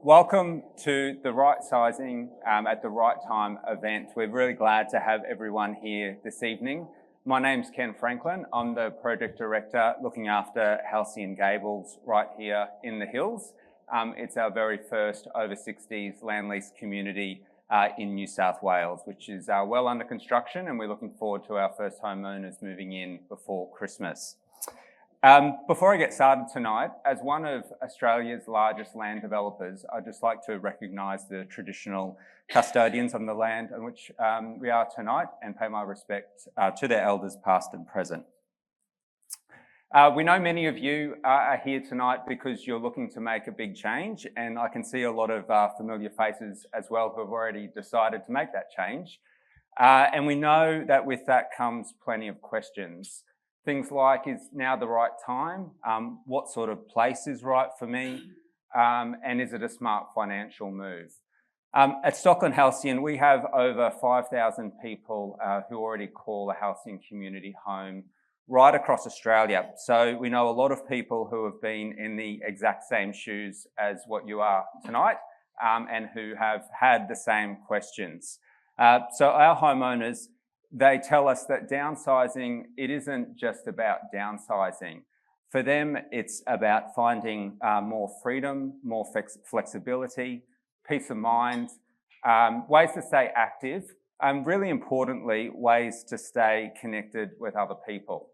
Welcome to the Rightsizing at the Right Time event. We're really glad to have everyone here this evening. My name's Ken Franklin. I'm the Project Director looking after Halcyon Gables right here in the hills. It's our very first over 60s land lease community in New South Wales, which is well under construction, and we're looking forward to our first homeowners moving in before Christmas. Before I get started tonight, as one of Australia's largest land developers, I'd just like to recognise the traditional custodians on the land on which we are tonight and pay my respect to their elders past and present. We know many of you are here tonight because you're looking to make a big change, and I can see a lot of familiar faces as well who have already decided to make that change. And we know that with that comes plenty of questions. Things like, is now the right time? What sort of place is right for me? And is it a smart financial move? At Stockland Halcyon, we have over 5,000 people who already call a Halcyon community home right across Australia. So we know a lot of people who have been in the exact same shoes as what you are tonight and who have had the same questions. So our homeowners, they tell us that downsizing, it isn't just about downsizing. For them, it's about finding more freedom, more flexibility, peace of mind, ways to stay active, and really importantly, ways to stay connected with other people.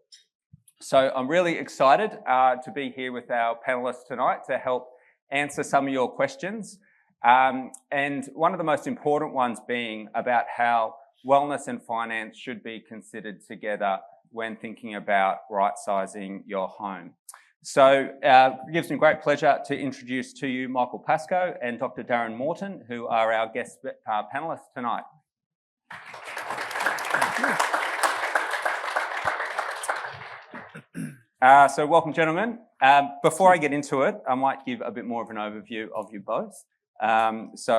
So I'm really excited to be here with our panellists tonight to help answer some of your questions. And one of the most important ones being about how wellness and finance should be considered together when thinking about right-sizing your home. So it gives me great pleasure to introduce to you Michael Pascoe and Dr. Darren Morton, who are our guest panellists tonight. So welcome, gentlemen. Before I get into it, I might give a bit more of an overview of you both. So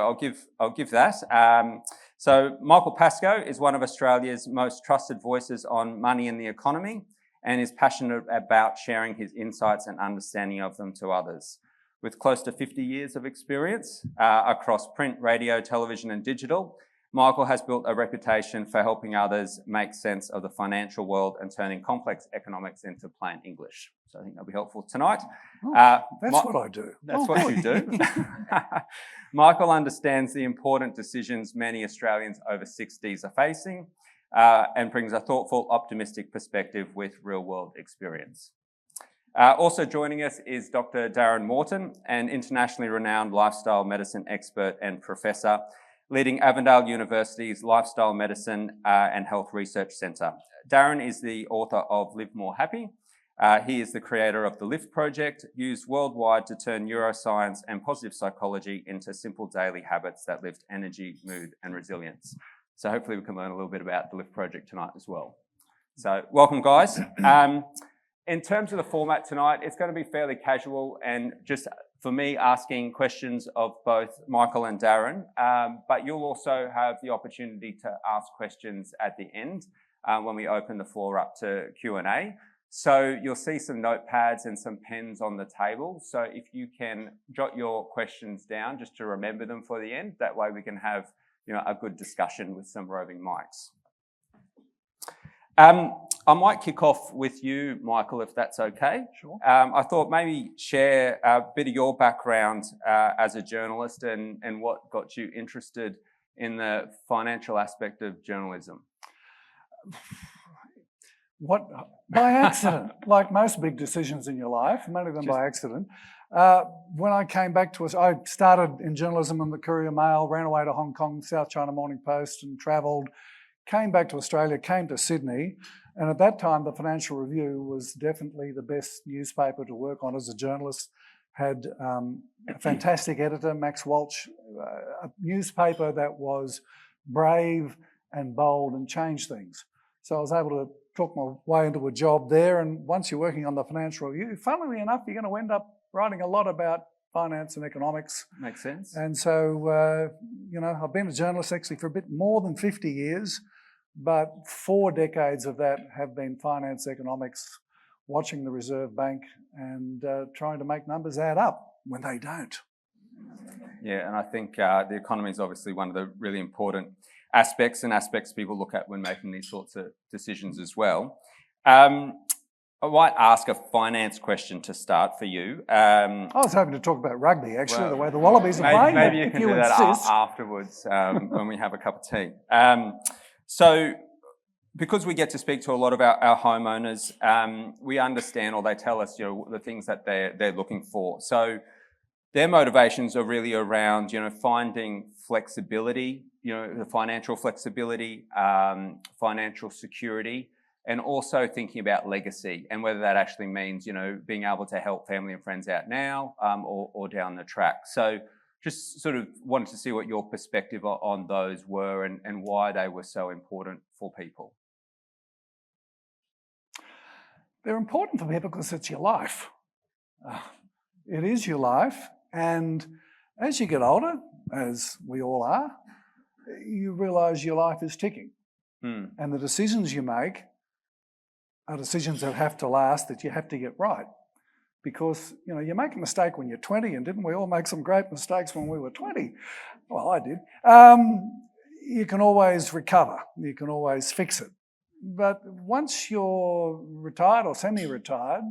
I'll give that. So Michael Pascoe is one of Australia's most trusted voices on money and the economy, and is passionate about sharing his insights and understanding of them to others. With close to 50 years of experience across print, radio, television and digital, Michael has built a reputation for helping others make sense of the financial world and turning complex economics into plain English. So I think that'll be helpful tonight. That's what I do. That's what you do. Michael understands the important decisions many Australians over 60s are facing and brings a thoughtful, optimistic perspective with real-world experience. Also joining us is Dr. Darren Morton, an internationally renowned lifestyle medicine expert and professor, leading Avondale University's Lifestyle Medicine and Health Research Centre. Darren is the author of Live More Happy. He is the creator of the LIFT project, used worldwide to turn neuroscience and positive psychology into simple daily habits that lift energy, mood, and resilience. So hopefully we can learn a little bit about the LIFT project tonight as well. So welcome, guys. In terms of the format tonight, it's going to be fairly casual and just for me asking questions of both Michael and Darren, but you'll also have the opportunity to ask questions at the end when we open the floor up to Q&A. So you'll see some notepads and some pens on the table. So if you can jot your questions down just to remember them for the end, that way we can have a good discussion with some roving mics. I might kick off with you, Michael, if that's okay. Sure. I thought maybe share a bit of your background as a journalist and what got you interested in the financial aspect of journalism. By accident, like most big decisions in your life, many of them by accident. When I came back to us, I started in journalism in the Courier Mail, ran away to Hong Kong, South China Morning Post and travelled, came back to Australia, came to Sydney, and at that time the Financial Review was definitely the best newspaper to work on as a journalist. Had a fantastic editor, Max Walsh, a newspaper that was brave and bold and changed things. So I was able to talk my way into a job there, and once you're working on the Financial Review, funnily enough, you're going to end up writing a lot about finance and economics. Makes sense. And so, I've been a journalist actually for a bit more than 50 years, but 4 decades of that have been finance, economics, watching the Reserve Bank and trying to make numbers add up when they don't. Yeah, and I think the economy is obviously one of the really important aspects people look at when making these sorts of decisions as well. I might ask a finance question to start for you. I was hoping to talk about rugby, actually, Well, the way the Wallabies are playing. Maybe you if can you do that insist. afterwards when we have a cup of tea. So, because we get to speak to a lot of our homeowners, we understand, or they tell us, the things that they're looking for. So, their motivations are really around, finding flexibility, the financial flexibility, financial security, and also thinking about legacy and whether that actually means, being able to help family and friends out now or down the track. So just sort of wanted to see what your perspective on those were and why they were so important for people. They're important for people because it's your life. It is your life. And as you get older, as we all are, you realise your life is ticking. And the decisions you make are decisions that have to last, that you have to get right. Because, you make a mistake when you're 20, and didn't we all make some great mistakes when we were 20? Well, I did. You can always recover. You can always fix it. But once you're retired or semi-retired,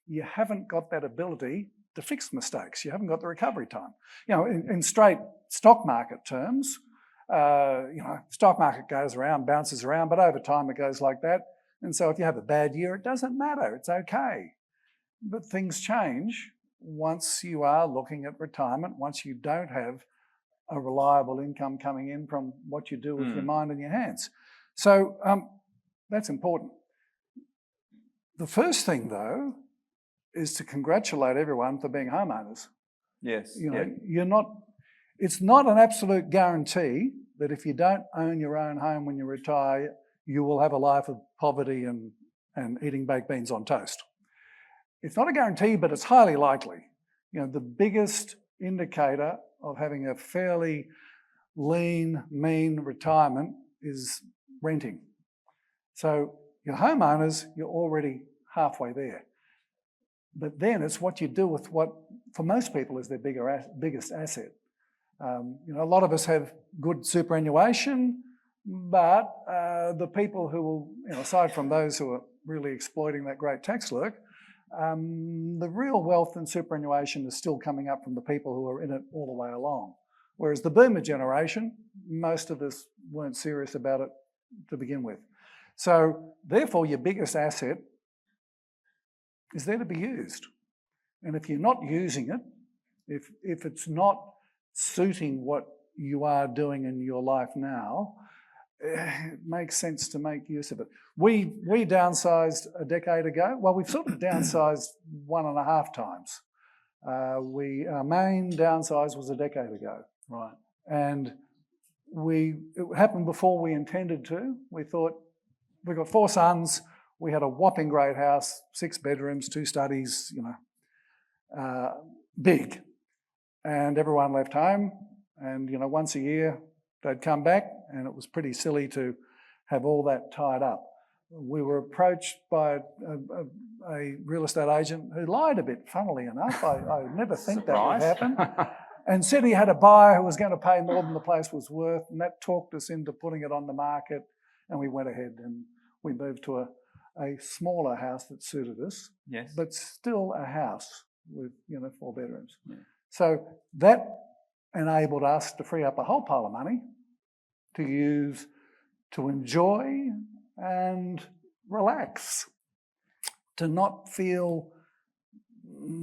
you haven't got that ability to fix mistakes. You haven't got the recovery time. In straight stock market terms, stock market goes around, bounces around, but over time it goes like that. And so if you have a bad year, it doesn't matter, it's okay. But things change once you are looking at retirement, once you don't have a reliable income coming in from what you do with your mind and your hands. So that's important. The first thing, though, is to congratulate everyone for being homeowners. Yes. It's not an absolute guarantee that if you don't own your own home when you retire, you will have a life of poverty and eating baked beans on toast. It's not a guarantee, but it's highly likely. The biggest indicator of having a fairly lean, mean retirement is renting. So your homeowners, you're already halfway there. But then it's what you do with what, for most people, is their biggest asset. A lot of us have good superannuation, but the people who will, aside from those who are really exploiting that great tax lurk, the real wealth and superannuation is still coming up from the people who are in it all the way along. Whereas the boomer generation, most of us weren't serious about it to begin with. So therefore, your biggest asset is there to be used. And if you're not using it, if it's not suiting what you are doing in your life now, it makes sense to make use of it. We downsized a decade ago. Well, we've sort of downsized 1.5 times. Our main downsize was a decade ago. Right. And it happened before we intended to. We thought, we got 4 sons, we had a whopping great house, 6 bedrooms, 2 studies, big. And everyone left home, and once a year they'd come back, and it was pretty silly to have all that tied up. We were approached by a real estate agent who lied a bit, funnily enough. I never think that would happen. And said he had a buyer who was going to pay more than the place was worth, and that talked us into putting it on the market, and we went ahead and we moved to a smaller house that suited us, yes, but still a house with 4 bedrooms. Yeah. So that enabled us to free up a whole pile of money to use to enjoy and relax, to not feel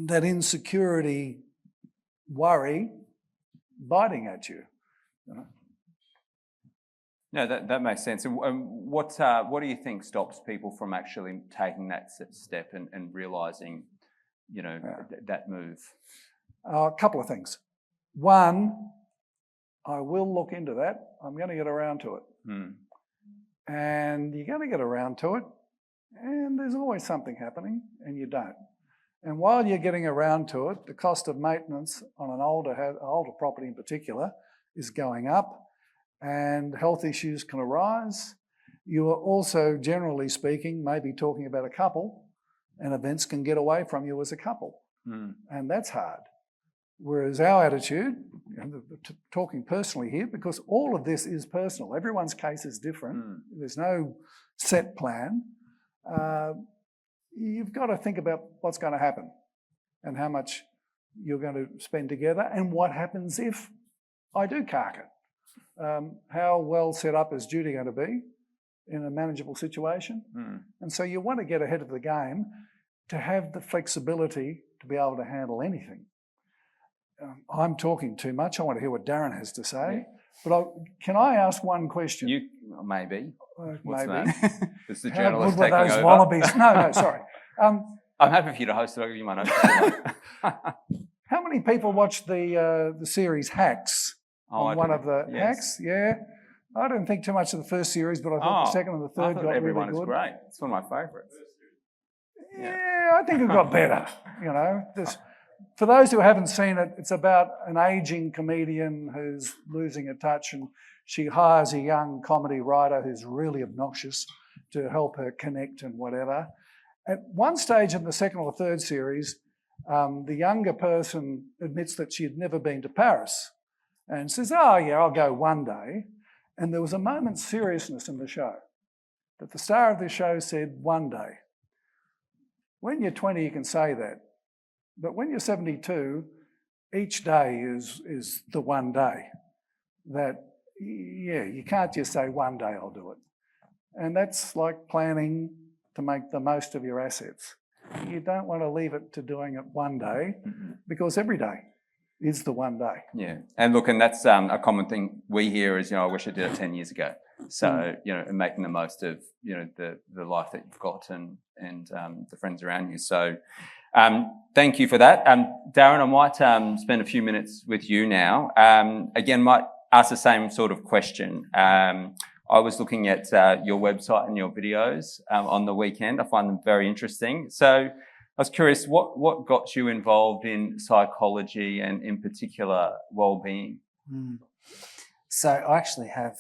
that insecurity, worry biting at you. No, that makes sense. And what do you think stops people from actually taking that step and realising, that move? A couple of things. One, I will look into that. I'm going to get around to it. And you're going to get around to it, and there's always something happening, and you don't. And while you're getting around to it, the cost of maintenance on an older property in particular is going up, and health issues can arise. You are also, generally speaking, maybe talking about a couple, and events can get away from you as a couple. And that's hard. Whereas our attitude, talking personally here, because all of this is personal, everyone's case is different, there's no set plan, you've got to think about what's going to happen and how much you're going to spend together and what happens if I do cark it. How well set up is Judy going to be in a manageable situation? And so you want to get ahead of the game to have the flexibility to be able to handle anything. I'm talking too much. I want to hear what Darren has to say. But can I ask one question? Maybe. What's maybe. That? Is the How journalist good were taking those over? wallabies? No, sorry. I'm happy for you to host it. I'll give you my notes. How many people watched the series Hacks? On one of the Hacks? Yeah. I didn't think too much of the first series, but I thought the second and the third got really good. Everyone is great. It's one of my favourites. Yeah, I think it got better. You know, for those who haven't seen it, it's about an aging comedian who's losing her touch, and she hires a young comedy writer who's really obnoxious to help her connect and whatever. At one stage in the second or third series, the younger person admits that she had never been to Paris and says, "Oh yeah, I'll go one day." And there was a moment's seriousness in the show that the star of the show said, "One day." When you're 20, you can say that. But when you're 72, each day is the one day that, you can't just say one day I'll do it. And that's like planning to make the most of your assets. You don't want to leave it to doing it one day because every day is the one day. Yeah. And look, and that's a common thing we hear is, I wish I did it 10 years ago. So, and making the most of, the life that you've got and the friends around you. So thank you for that. Darren, I might spend a few minutes with you now. Again, might ask the same sort of question. I was looking at your website and your videos on the weekend. I find them very interesting. So I was curious, what got you involved in psychology and in particular well-being? So I actually have,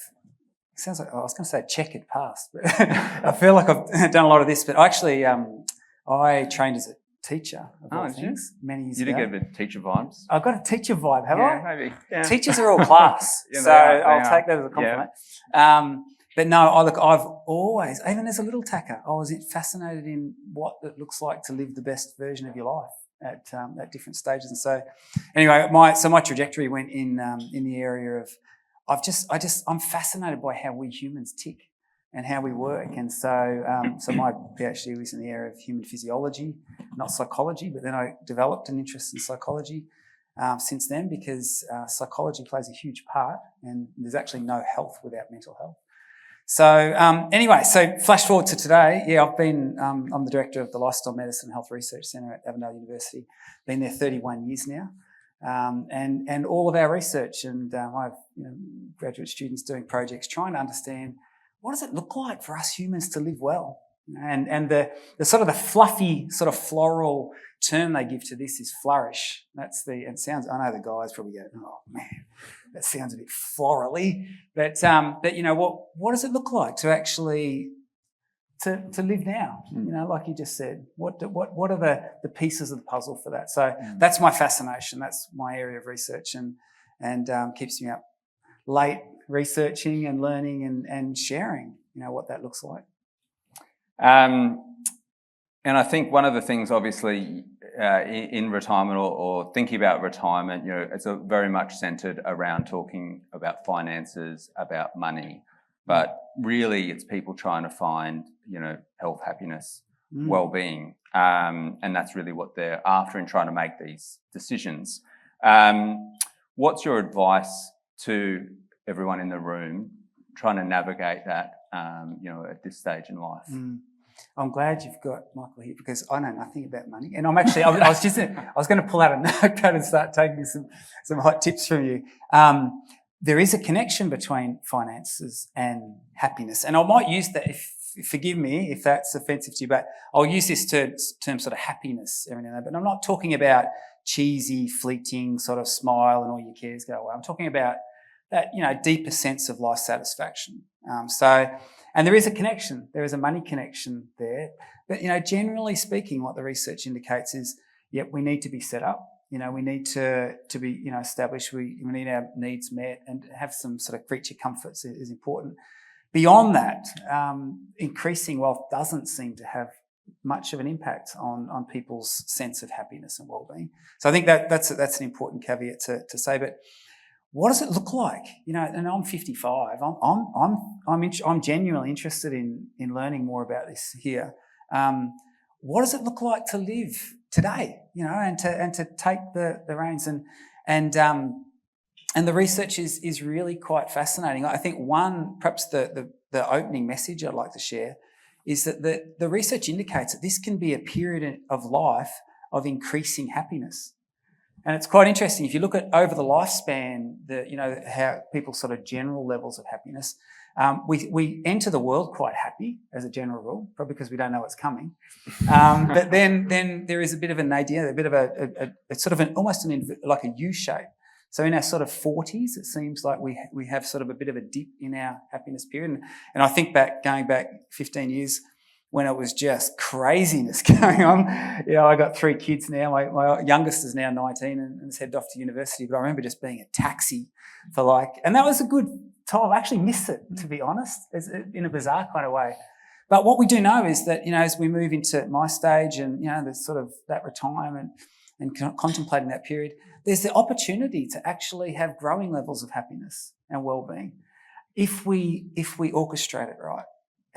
it sounds like, I was going to say checkered past, but I feel like I've done a lot of this, but actually I trained as a teacher of all things many years ago. You did get a bit of teacher vibes. I've got a teacher vibe, have I? Maybe. Yeah. Teachers are all class, so I'll take that as a compliment. Yeah. But no, I've always, even as a little tacker, I was fascinated in what it looks like to live the best version of your life at different stages. And so, anyway, my trajectory went in the area of I'm fascinated by how we humans tick and how we work. And so, so my PhD was in the area of human physiology, not psychology. But then I developed an interest in psychology since then because psychology plays a huge part, and there's actually no health without mental health. So anyway, so flash forward to today. Yeah, I'm the director of the Lifestyle Medicine and Health Research Centre at Avondale University. Been there 31 years now. And all of our research, and I have graduate students doing projects trying to understand what does it look like for us humans to live well. And the sort of the fluffy, sort of floral term they give to this is flourish. I know the guys probably go, oh man, that sounds a bit florally. But what does it look like to actually to live now? Like you just said, what are the pieces of the puzzle for that? So that's my fascination. That's my area of research, and keeps me up late researching and learning and sharing, what that looks like. And I think one of the things, obviously, in retirement or thinking about retirement, it's very much centred around talking about finances, about money, but really it's people trying to find, health, happiness, well-being, and that's really what they're after in trying to make these decisions. What's your advice to everyone in the room trying to navigate that, at this stage in life? I'm glad you've got Michael here because I know nothing about money, and I'm actually I was going to pull out a notepad and start taking some hot tips from you. There is a connection between finances and happiness, and I might use that. Forgive me if that's offensive to you, but I'll use this term sort of happiness every now and then. But I'm not talking about cheesy, fleeting sort of smile and all your cares go away. I'm talking about that deeper sense of life satisfaction. And there is a connection. There is a money connection there. But, generally speaking, what the research indicates is, we need to be set up We need to be, established. We need our needs met, and have some sort of creature comforts is important. Beyond that, increasing wealth doesn't seem to have much of an impact on people's sense of happiness and well-being. So I think that's an important caveat to say. But what does it look like? And I'm 55. I'm genuinely interested in learning more about this here. What does it look like to live today? And to take the reins and the research is really quite fascinating. I think perhaps the opening message I'd like to share is that the research indicates that this can be a period of life of increasing happiness. And it's quite interesting if you look at over the lifespan, how people's sort of general levels of happiness. We enter the world quite happy as a general rule, probably because we don't know what's coming. But then there is a bit of a nadir, a bit of it's sort of almost like a U shape. So in our sort of 40s, it seems like we have sort of a bit of a dip in our happiness period. And I think going back 15 years, when it was just craziness going on. I got 3 kids now. My youngest is now 19 and has headed off to university. But I remember just being a taxi and that was a good time. I actually miss it, to be honest, in a bizarre kind of way. But what we do know is that, as we move into my stage and, there's sort of that retirement and contemplating that period, there's the opportunity to actually have growing levels of happiness and well-being if we orchestrate it right.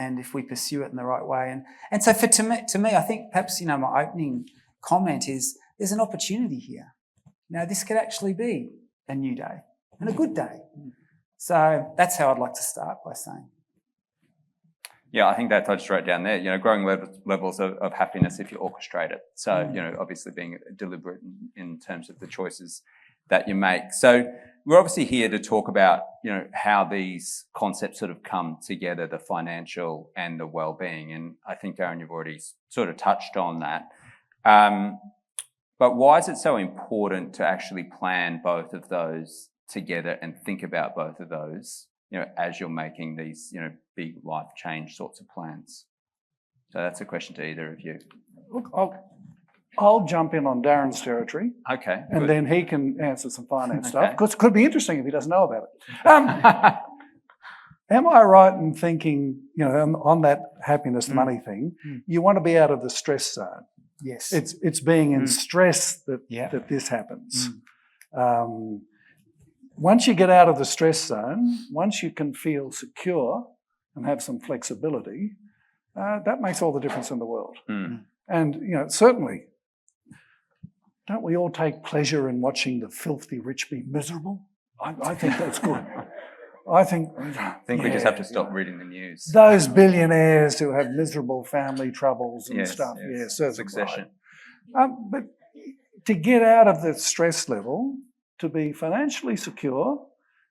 And if we pursue it in the right way. And so to me, I think perhaps, my opening comment is there's an opportunity here. This could actually be a new day and a good day. So that's how I'd like to start by saying. Yeah, I think that touched right down there. Growing levels of happiness if you orchestrate it. So, obviously being deliberate in terms of the choices that you make. So we're obviously here to talk about, how these concepts sort of come together, the financial and the well-being. And I think, Darren, you've already sort of touched on that. But why is it so important to actually plan both of those together and think about both of those, as you're making these, big life change sorts of plans? So that's a question to either of you. Look, I'll jump in on Darren's territory. Okay. And good. then he can answer some finance stuff, because it could be interesting if he doesn't know about it. Am I right in thinking, on that happiness money thing, you want to be out of the stress zone? Yes. It's being in stress that this happens. Once you get out of the stress zone, once you can feel secure and have some flexibility, that makes all the difference in the world. And, certainly, don't we all take pleasure in watching the filthy rich be miserable? I think that's good. I think we just have to stop reading the news. Those billionaires who have miserable family troubles and stuff. Yes. Succession. Right. But to get out of the stress level, to be financially secure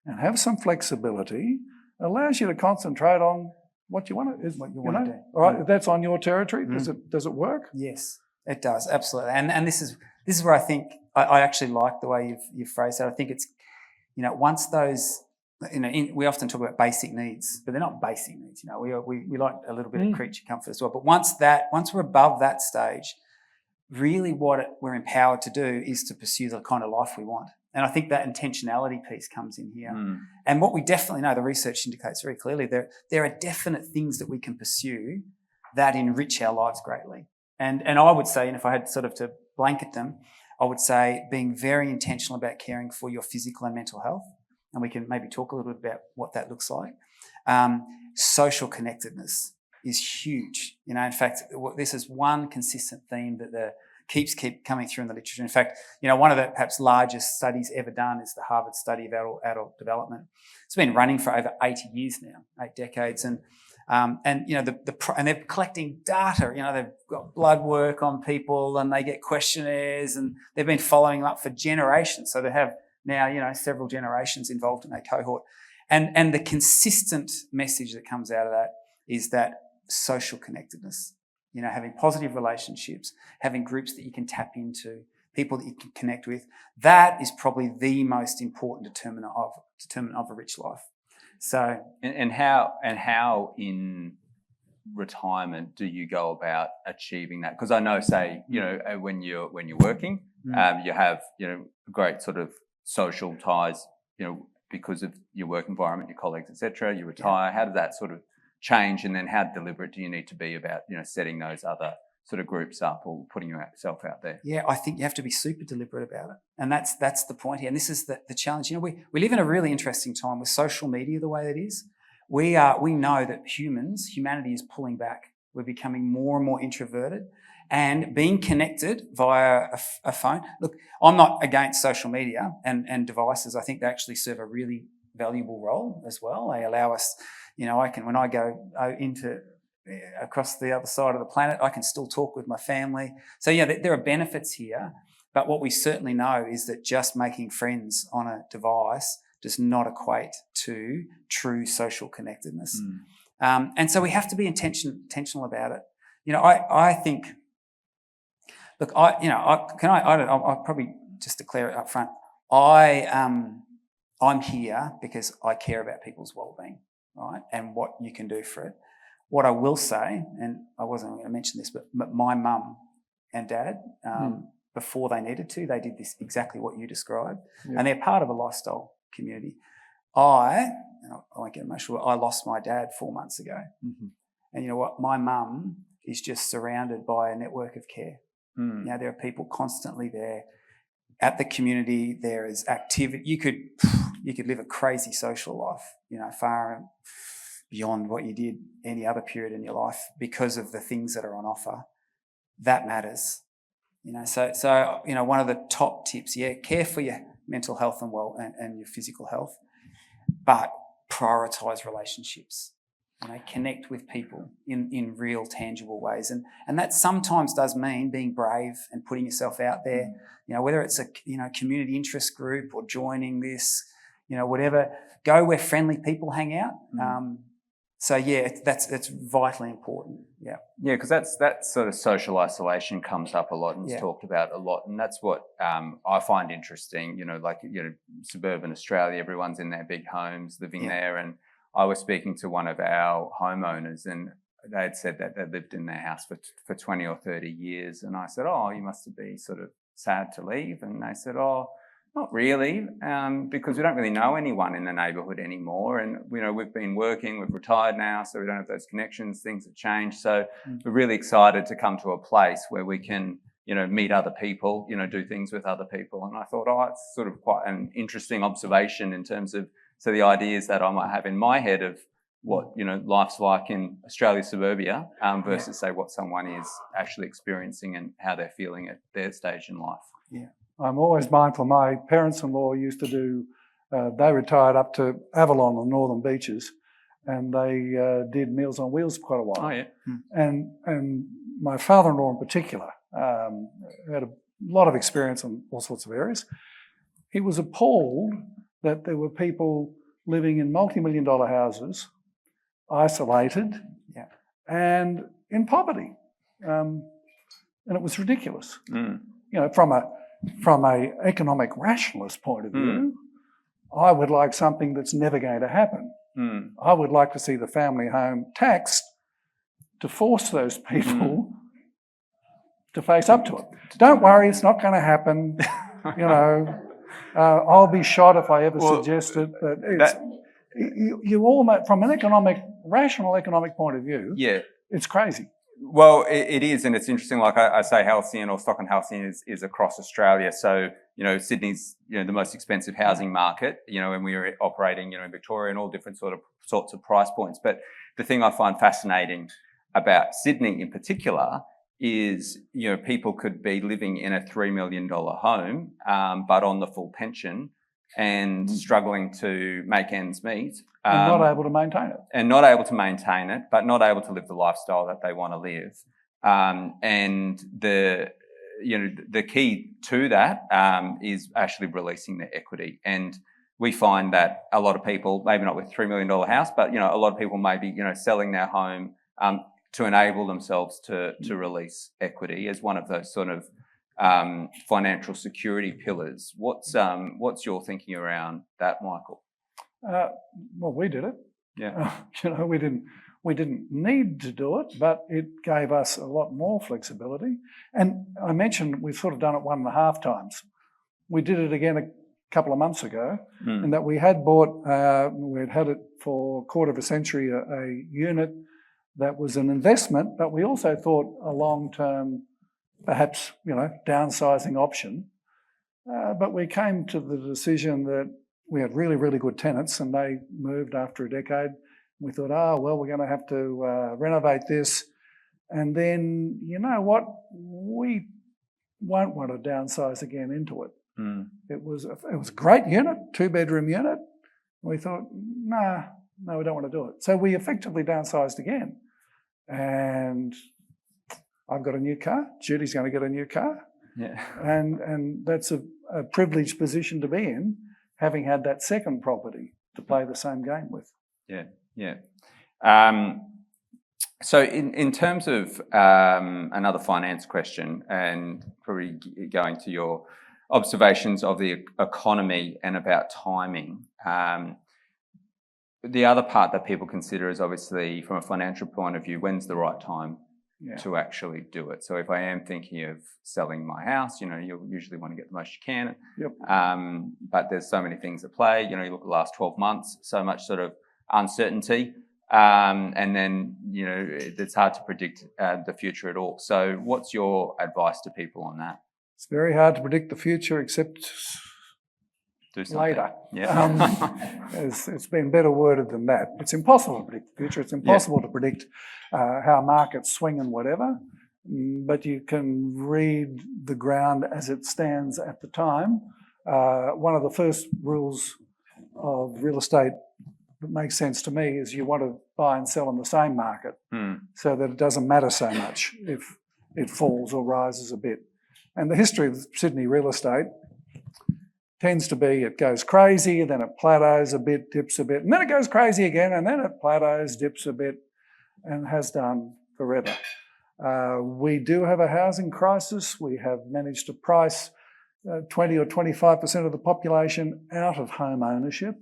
and have some flexibility, allows you to concentrate on what you want to do. All right, that's on your territory. Does it work? Yes, it does, absolutely. And this is where I think I actually like the way you've phrased that. I think it's, once those, we often talk about basic needs, but they're not basic needs. We like a little bit of creature comfort as well. But once we're above that stage, really what we're empowered to do is to pursue the kind of life we want. And I think that intentionality piece comes in here. And what we definitely know, the research indicates very clearly, there are definite things that we can pursue that enrich our lives greatly. And I would say, and if I had sort of to blanket them, I would say being very intentional about caring for your physical and mental health. And we can maybe talk a little bit about what that looks like. Social connectedness is huge. In fact, this is one consistent theme that keeps coming through in the literature. In fact, one of the perhaps largest studies ever done is the Harvard study of adult development. It's been running for over 80 years now, 8 decades, and they're collecting data. They've got blood work on people, and they get questionnaires, and they've been following them up for generations. So they have now, several generations involved in that cohort, and the consistent message that comes out of that is that social connectedness. Having positive relationships, having groups that you can tap into, people that you can connect with, that is probably the most important determinant of a rich life. So, and how in retirement do you go about achieving that? Because I know, say, when you're working, you have great sort of social ties, because of your work environment, your colleagues, etc. You retire. How does that sort of change, and then how deliberate do you need to be about setting those other sort of groups up or putting yourself out there? Yeah, I think you have to be super deliberate about it, and that's the point here. And this is the challenge. We live in a really interesting time with social media the way it is. We know that humanity is pulling back. We're becoming more and more introverted, and being connected via a phone. Look, I'm not against social media and devices. I think they actually serve a really valuable role as well. They allow us, when I go across the other side of the planet, I can still talk with my family. So there are benefits here, but what we certainly know is that just making friends on a device does not equate to true social connectedness. And so we have to be intentional about it. I think. Look, I'll probably just declare it up front. I'm here because I care about people's well-being, right, and what you can do for it. What I will say, and I wasn't going to mention this, but my mum and dad, before they needed to, they did this exactly what you described, and they're part of a lifestyle community. I won't get emotional, I lost my dad 4 months ago. And you know what? My mum is just surrounded by a network of care. There are people constantly there at the community. There is activity. You could live a crazy social life, far beyond what you did any other period in your life because of the things that are on offer. That matters. So one of the top tips, care for your mental health and your physical health, but prioritize relationships. Connect with people in real, tangible ways. And that sometimes does mean being brave and putting yourself out there, whether it's a community interest group or joining this, whatever. Go where friendly people hang out. That's vitally important. Yeah, because that sort of social isolation comes up a lot and is talked about a lot, and that's what I find interesting. Suburban Australia, everyone's in their big homes, living there, and I was speaking to one of our homeowners, and they had said that they'd lived in their house for 20 or 30 years. And I said, "Oh, you must be sort of sad to leave." And they said, "Oh, not really, because we don't really know anyone in the neighbourhood anymore. And, we've been working, we've retired now, so we don't have those connections. Things have changed. So we're really excited to come to a place where we can, meet other people, do things with other people." And I thought, it's sort of quite an interesting observation in terms of, so the ideas that I might have in my head of what, life's like in Australia suburbia versus, say, what someone is actually experiencing and how they're feeling at their stage in life. Yeah. I'm always mindful. My parents-in-law used to do, they retired up to Avalon on the northern beaches, and they did Meals on Wheels for quite a while. Oh, yeah. And my father-in-law in particular had a lot of experience in all sorts of areas. He was appalled that there were people living in multi-million-dollar houses, isolated, and in poverty. And it was ridiculous. From a economic rationalist point of view, I would like something that's never going to happen. I would like to see the family home taxed to force those people to face up to it. Don't worry, it's not going to happen. I'll be shot if I ever suggest it. But you all, from an rational economic point of view, it's crazy. Well, it is, and it's interesting. Like I say, Halcyon or Stockland Halcyon is across Australia. So, Sydney's, the most expensive housing market, and we're operating, in Victoria and all different sorts of price points. But the thing I find fascinating about Sydney in particular is, people could be living in a $3 million home, but on the full pension and struggling to make ends meet. And not able to maintain it. And not able to maintain it, but not able to live the lifestyle that they want to live. And the key to that is actually releasing their equity. And we find that a lot of people, maybe not with $3 million house, but, a lot of people may be, selling their home to enable themselves to release equity as one of those sort of financial security pillars. What's your thinking around that, Michael? Well, we did it. Yeah. We didn't. We didn't need to do it, but it gave us a lot more flexibility. And I mentioned we've sort of done it 1.5 times. We did it again a couple of months ago, and that we had bought, we'd had it for a quarter of a century, a unit that was an investment, but we also thought a long-term, perhaps, downsizing option. But we came to the decision that we had really, really good tenants and they moved after a decade. We thought, we're going to have to renovate this. And then, you know what? We won't want to downsize again into it. It was a great unit, 2-bedroom unit. We thought, no, we don't want to do it. So we effectively downsized again. And I've got a new car. Judy's going to get a new car. Yeah. And that's a privileged position to be in, having had that second property to play the same game with. Yeah. So in terms of another finance question, and probably going to your observations of the economy and about timing, the other part that people consider is obviously from a financial point of view, when's the right time to actually do it? So if I am thinking of selling my house, you'll usually want to get the most you can. Yep. But there's so many things at play. You look at the last 12 months, so much sort of uncertainty. And then, it's hard to predict the future at all. So what's your advice to people on that? It's very hard to predict the future, except do something later. Yeah. It's been better worded than that. It's impossible to predict the future. It's impossible to predict how markets swing and whatever, but you can read the ground as it stands at the time. One of the first rules of real estate that makes sense to me is you want to buy and sell in the same market so that it doesn't matter so much if it falls or rises a bit. And the history of Sydney real estate tends to be it goes crazy, then it plateaus a bit, dips a bit, and then it goes crazy again, and then it plateaus, dips a bit, and has done forever. We do have a housing crisis. We have managed to price 20 or 25% of the population out of home ownership.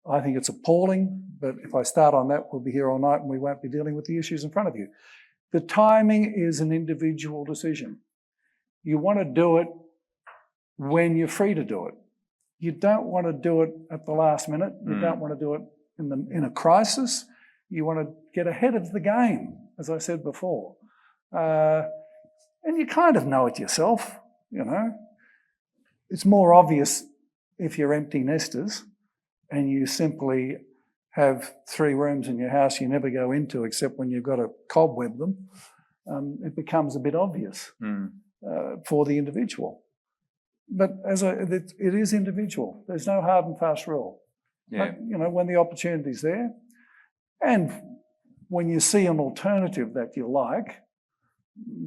I think it's appalling, but if I start on that, we'll be here all night and we won't be dealing with the issues in front of you. The timing is an individual decision. You want to do it when you're free to do it. You don't want to do it at the last minute. You don't want to do it in a crisis. You want to get ahead of the game, as I said before. And you kind of know it yourself, It's more obvious if you're empty nesters and you simply have 3 rooms in your house you never go into except when you've got to cobweb them. It becomes a bit obvious for the individual. But it is individual. There's no hard and fast rule. Yeah. But, when the opportunity's there and when you see an alternative that you like,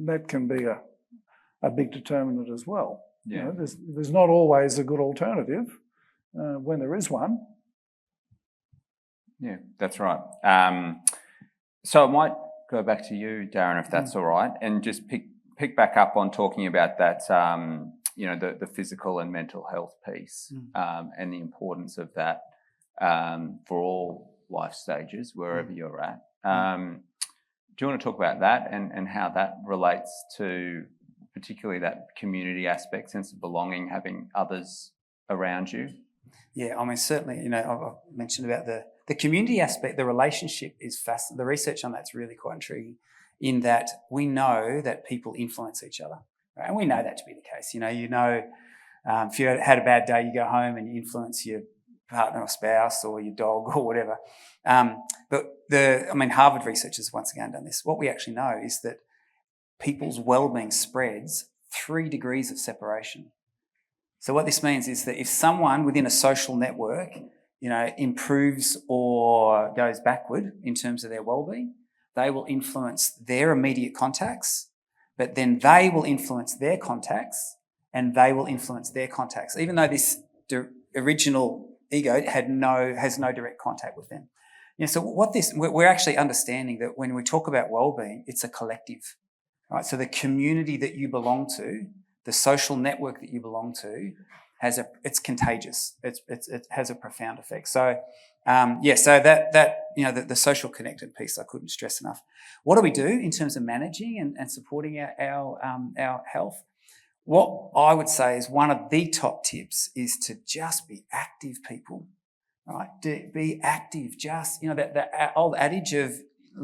that can be a big determinant as well. Yeah. There's not always a good alternative when there is one. Yeah, that's right. So I might go back to you, Darren, if that's all right, and just pick back up on talking about that, the physical and mental health piece and the importance of that for all life stages, wherever you're at. Do you want to talk about that and how that relates to particularly that community aspect, sense of belonging, having others around you? Yeah, I mean, certainly, I've mentioned about the community aspect, the relationship is fascinating. The research on that's really quite intriguing in that we know that people influence each other, right? And we know that to be the case. If you had a bad day, you go home and you influence your partner or spouse or your dog or whatever. But Harvard researchers once again done this. What we actually know is that people's well-being spreads 3 degrees of separation. So what this means is that if someone within a social network, improves or goes backward in terms of their well-being, they will influence their immediate contacts, but then they will influence their contacts and they will influence their contacts, even though this original ego has no direct contact with them. So we're actually understanding that when we talk about well-being, it's a collective, right? So the community that you belong to, the social network that you belong to, it's contagious. It has a profound effect. So So that the social connected piece I couldn't stress enough. What do we do in terms of managing and supporting our health? What I would say is one of the top tips is to just be active people, right? Be active. Just, that old adage of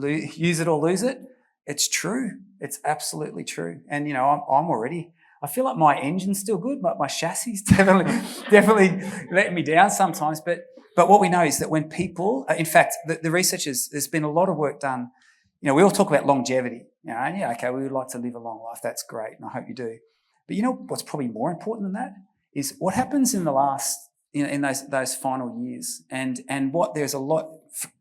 use it or lose it. It's true. It's absolutely true. And, I'm already, I feel like my engine's still good, but my chassis definitely letting me down sometimes. But what we know is that when people, in fact, the researchers, there's been a lot of work done. We all talk about longevity. Okay, we would like to live a long life. That's great, and I hope you do. But what's probably more important than that is what happens in the last, in those final years, and what there's a lot,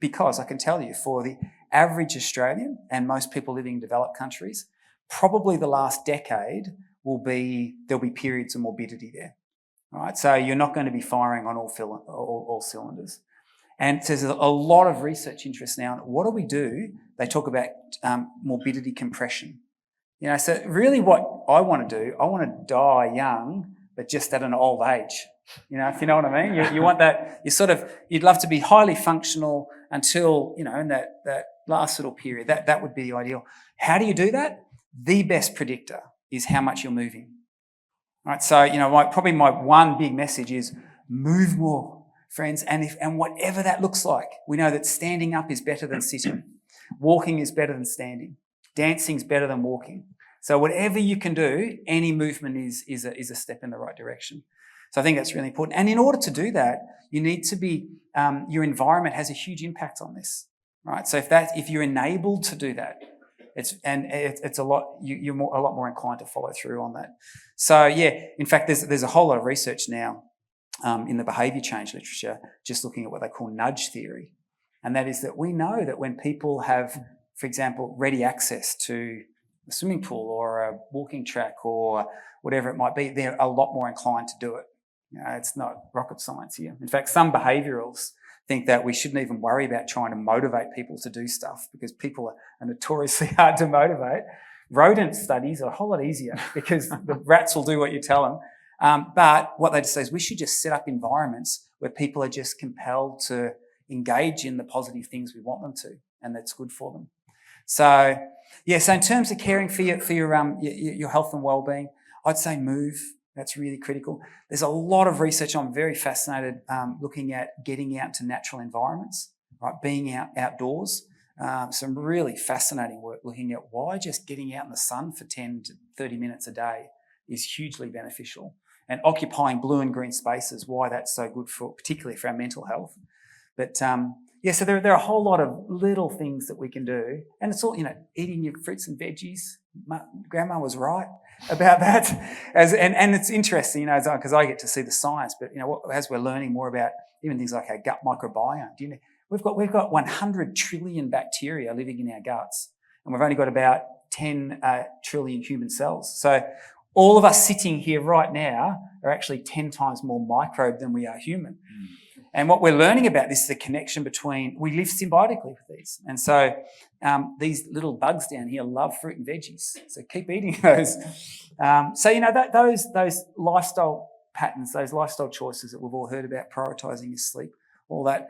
because I can tell you for the average Australian and most people living in developed countries, probably the last decade there'll be periods of morbidity there. Right, so you're not going to be firing on all cylinders. And there's a lot of research interest now. What do we do? They talk about morbidity compression. So really what I want to do, I want to die young, but just at an old age. If you know what I mean? You want that, you'd love to be highly functional until, in that last little period. That would be the ideal. How do you do that? The best predictor is how much you're moving. Right, so probably my one big message is move more, friends, and whatever that looks like. We know that standing up is better than sitting, walking is better than standing, dancing is better than walking. So whatever you can do, any movement is a step in the right direction. So I think that's really important. And in order to do that, you need to be your environment has a huge impact on this, right? So if you're enabled to do that, it's a lot. You're a lot more inclined to follow through on that. So in fact, there's a whole lot of research now in the behaviour change literature, just looking at what they call nudge theory, and that is that we know that when people have, for example, ready access to a swimming pool or a walking track or whatever it might be, they're a lot more inclined to do it. It's not rocket science here. In fact, some behaviourals think that we shouldn't even worry about trying to motivate people to do stuff because people are notoriously hard to motivate. Rodent studies are a whole lot easier because the rats will do what you tell them. But what they just say is we should just set up environments where people are just compelled to engage in the positive things we want them to, and that's good for them. So in terms of caring for your health and well-being, I'd say move. That's really critical. There's a lot of research. I'm very fascinated looking at getting out to natural environments, right? Being outdoors. Some really fascinating work looking at why just getting out in the sun for 10 to 30 minutes a day is hugely beneficial, and occupying blue and green spaces, why that's so good particularly for our mental health. But so there are a whole lot of little things that we can do, and it's all eating your fruits and veggies. Grandma was right about that, and it's interesting, because I get to see the science. But as we're learning more about even things like our gut microbiome, we've got 100 trillion bacteria living in our guts, and we've only got about 10 trillion human cells. So all of us sitting here right now are actually 10 times more microbe than we are human. And what we're learning about this is the connection between, we live symbiotically with these. And so these little bugs down here love fruit and veggies. So keep eating those. Those lifestyle patterns, those lifestyle choices that we've all heard about, prioritising your sleep, all that,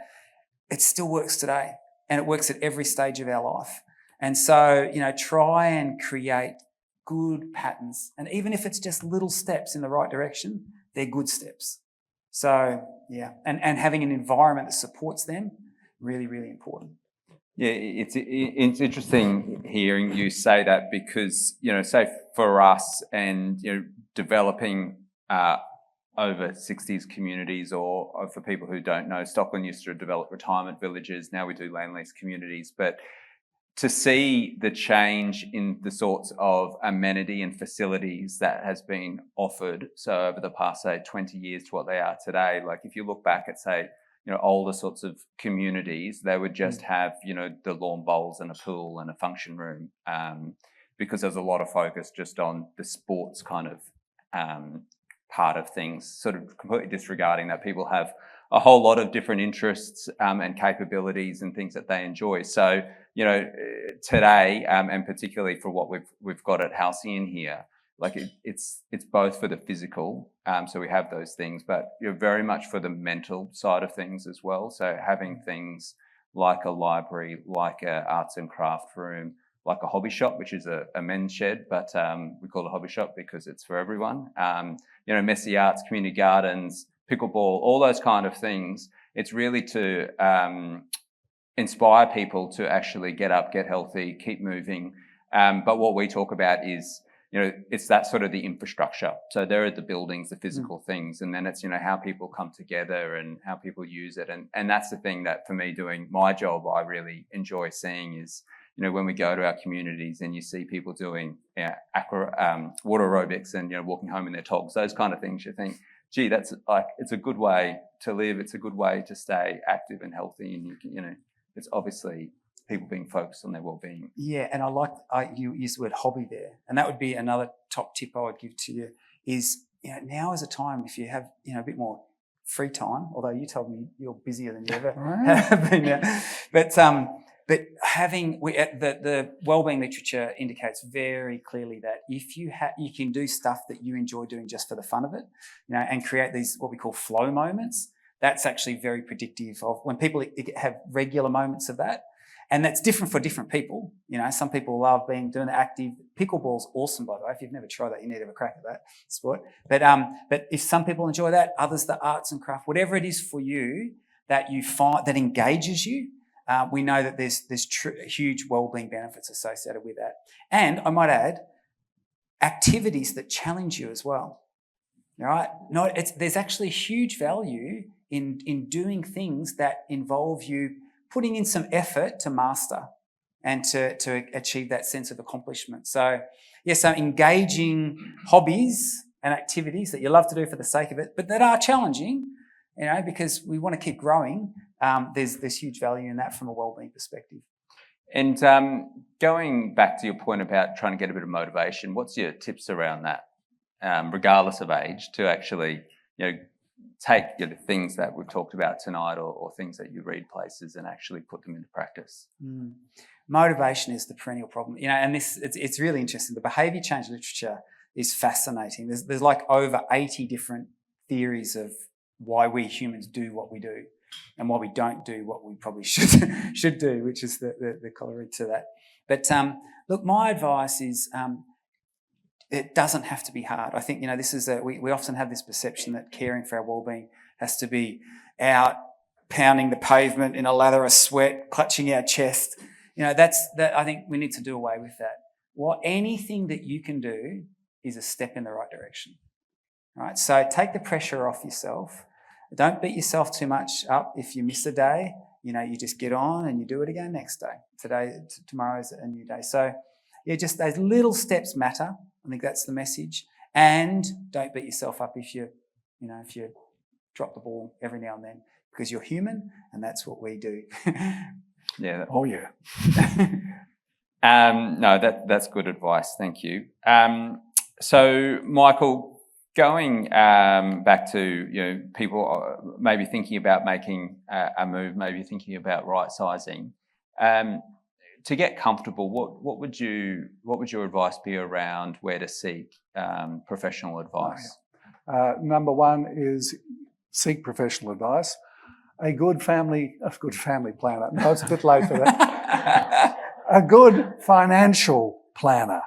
it still works today. And it works at every stage of our life. And so, try and create good patterns. And even if it's just little steps in the right direction, they're good steps. So, and having an environment that supports them, really, really important. Yeah, it's interesting hearing you say that because, say for us and, developing over 60s communities or for people who don't know, Stockland used to develop retirement villages. Now we do land lease communities. But to see the change in the sorts of amenity and facilities that has been offered, so over the past, say, 20 years to what they are today, like if you look back at, say, older sorts of communities, they would just have, the lawn bowls and a pool and a function room because there's a lot of focus just on the sports kind of part of things, sort of completely disregarding that people have a whole lot of different interests and capabilities and things that they enjoy. So, today, and particularly for what we've got at Halcyon here, like it's both for the physical, so we have those things, but you're very much for the mental side of things as well. So having things like a library, like a arts and craft room, like a hobby shop, which is a men's shed, but we call it a hobby shop because it's for everyone. Messy arts, community gardens, pickleball, all those kind of things. It's really to inspire people to actually get up, get healthy, keep moving. But what we talk about is, it's that sort of the infrastructure. So there are the buildings, the physical things, and then it's, how people come together and how people use it. And that's the thing that for me doing my job, I really enjoy seeing is, when we go to our communities and you see people doing water aerobics and, walking home in their togs, those kind of things, you think, gee, that's like, it's a good way to live. It's a good way to stay active and healthy. And it's obviously people being focused on their well-being. Yeah, and you used the word hobby there, and that would be another top tip I would give to you is, now is a time if you have, a bit more free time, although you told me you're busier than you ever have been. But having the wellbeing literature indicates very clearly that if you can do stuff that you enjoy doing just for the fun of it, and create these what we call flow moments, that's actually very predictive of when people have regular moments of that. And that's different for different people. Some people love doing the active. Pickleball's awesome, by the way. If you've never tried that, you need to have a crack at that sport. But if some people enjoy that, others the arts and craft, whatever it is for you that you find that engages you, we know that there's huge wellbeing benefits associated with that. And I might add, activities that challenge you as well. All right? There's actually huge value in doing things that involve you putting in some effort to master and to achieve that sense of accomplishment. So engaging hobbies and activities that you love to do for the sake of it, but that are challenging, because we want to keep growing. There's huge value in that from a wellbeing perspective. And going back to your point about trying to get a bit of motivation, what's your tips around that, regardless of age, to actually, take things that we've talked about tonight or things that you read places and actually put them into practice? Motivation is the perennial problem, and it's really interesting. The behaviour change literature is fascinating. There's like over 80 different theories of why we humans do what we do and why we don't do what we probably should do, which is the corollary to that. But look, my advice is it doesn't have to be hard. I think, this is we often have this perception that caring for our well-being has to be out pounding the pavement in a lather of sweat, clutching our chest. I think we need to do away with that. Anything that you can do is a step in the right direction. All right? So take the pressure off yourself. Don't beat yourself too much up if you miss a day. You just get on and you do it again next day. Tomorrow's a new day. So just those little steps matter. I think that's the message. And don't beat yourself up if you drop the ball every now and then, because you're human and that's what we do. Yeah. Oh yeah. No, that's good advice. Thank you. So Michael, going back to people maybe thinking about making a move, maybe thinking about right-sizing. To get comfortable, what would your advice be around where to seek professional advice? Number one is seek professional advice. A good family planner. No, it's a bit late for that. A good financial planner.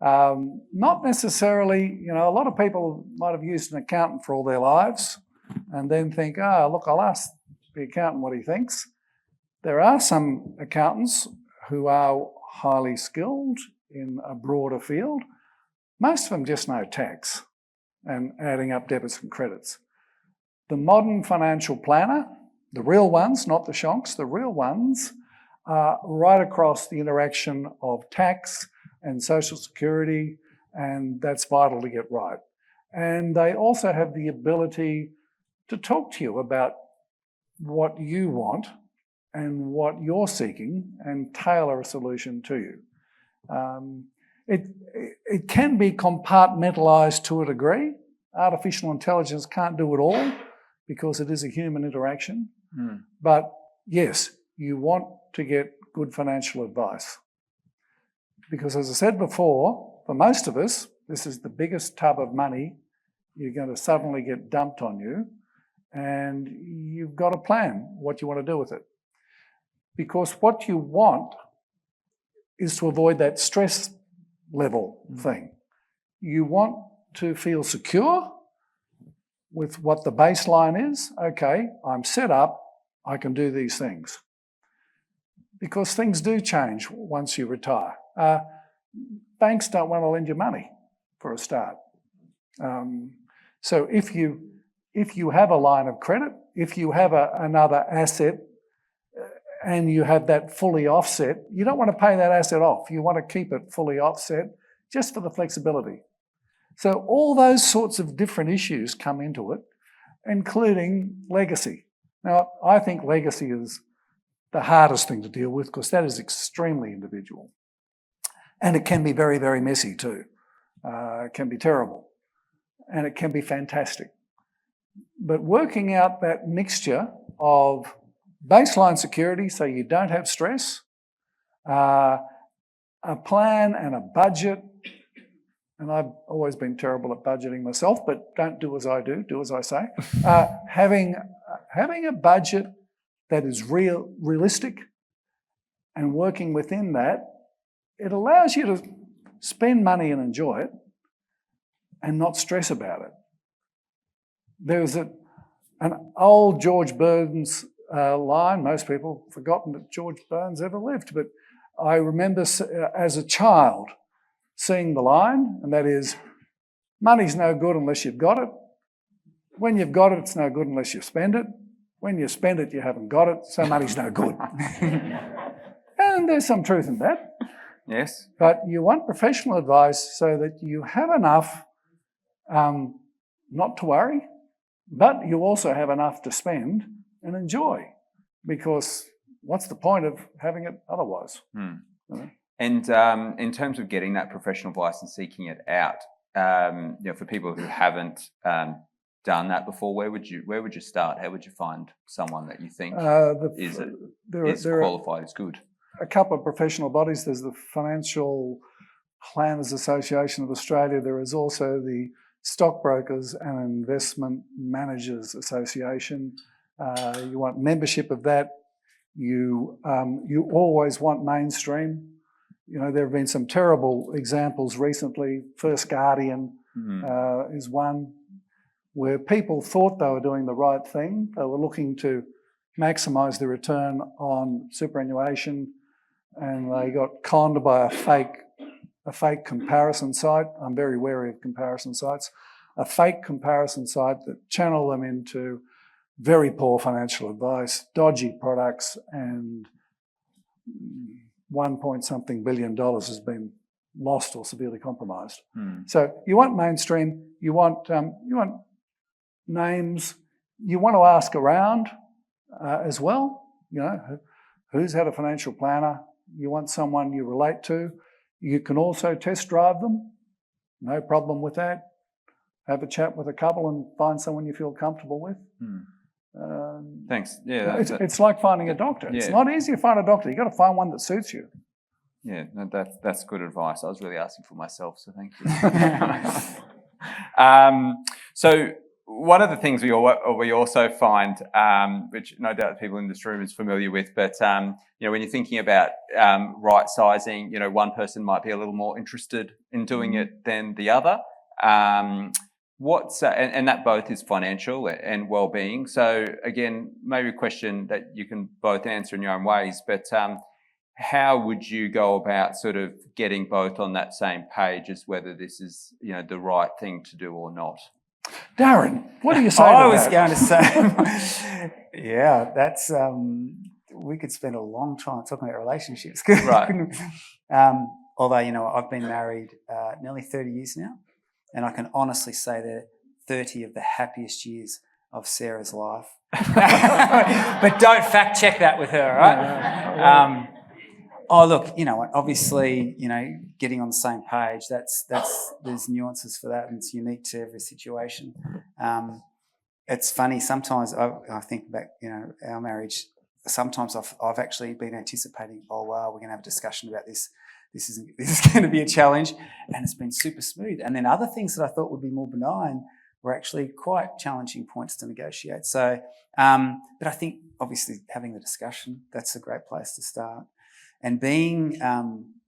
Not necessarily, a lot of people might have used an accountant for all their lives and then think, look, I'll ask the accountant what he thinks. There are some accountants who are highly skilled in a broader field. Most of them just know tax and adding up debits and credits. The modern financial planner, the real ones, not the shonks, the real ones are right across the interaction of tax and social security, and that's vital to get right. And they also have the ability to talk to you about what you want and what you're seeking and tailor a solution to you. It can be compartmentalised to a degree. Artificial intelligence can't do it all because it is a human interaction. But yes, you want to get good financial advice. Because as I said before, for most of us, This is the biggest tub of money you're going to suddenly get dumped on you, and you've got a plan what you want to do with it. Because what you want is to avoid that stress level thing. You want to feel secure with what the baseline is. Okay, I'm set up, I can do these things. Because things do change once you retire. Banks don't want to lend you money for a start. So if you have a line of credit, if you have another asset and you have that fully offset, you don't want to pay that asset off. You want to keep it fully offset just for the flexibility. So all those sorts of different issues come into it, including legacy. Now, I think legacy is the hardest thing to deal with because that is extremely individual. And it can be very, very messy too. It can be terrible. And it can be fantastic. But working out that mixture of baseline security so you don't have stress, a plan and a budget, and I've always been terrible at budgeting myself, but don't do as I do as I say. Having a budget that is realistic and working within that, it allows you to spend money and enjoy it and not stress about it. There's an old George Burns line. Most people have forgotten that George Burns ever lived, but I remember as a child seeing the line, and that is, money's no good unless you've got it. When you've got it, it's no good unless you spend it. When you spend it, you haven't got it, so money's no good. And there's some truth in that. Yes. But you want professional advice so that you have enough not to worry, but you also have enough to spend and enjoy, because what's the point of having it otherwise? You know? And in terms of getting that professional advice and seeking it out, for people who haven't done that before, where would you start? How would you find someone that you think is qualified, is good? A couple of professional bodies. There's the Financial Planners Association of Australia. There is also the Stockbrokers and Investment Managers Association. You want membership of that. You always want mainstream. You know, there have been some terrible examples recently. First Guardian is one where people thought they were doing the right thing. They were looking to maximise the return on superannuation, and they got conned by a fake comparison site. I'm very wary of comparison sites. A fake comparison site that channeled them into very poor financial advice, dodgy products, and $1 billion has been lost or severely compromised. So you want mainstream, you want names, you want to ask around as well. You know, who's had a financial planner? You want someone you relate to. You can also test drive them. No problem with that. Have a chat with a couple and find someone you feel comfortable with. Thanks. Yeah, it's like finding a doctor. It's not easy to find a doctor. You've got to find one that suits you. Yeah, no, that's good advice. I was really asking for myself, so thank you. So one of the things we also find, which no doubt people in this room is familiar with, but when you're thinking about right sizing, one person might be a little more interested in doing it than the other. And that both is financial and well-being. So again, maybe a question that you can both answer in your own ways, but how would you go about sort of getting both on that same page as whether this is, the right thing to do or not? Darren, what do you say to I was that? going to say, yeah, that's, we could spend a long time talking about relationships. Right. Although, I've been married nearly 30 years now, and I can honestly say that 30 of the happiest years of Sarah's life. But don't fact check that with her, right? Oh, look, obviously, getting on the same page, there's nuances for that, and it's unique to every situation. It's funny, sometimes I think back, our marriage, sometimes I've actually been anticipating, oh, wow, we're going to have a discussion about this this is going to be a challenge, and it's been super smooth. And then other things that I thought would be more benign were actually quite challenging points to negotiate. So, but I think obviously having the discussion, that's a great place to start, and being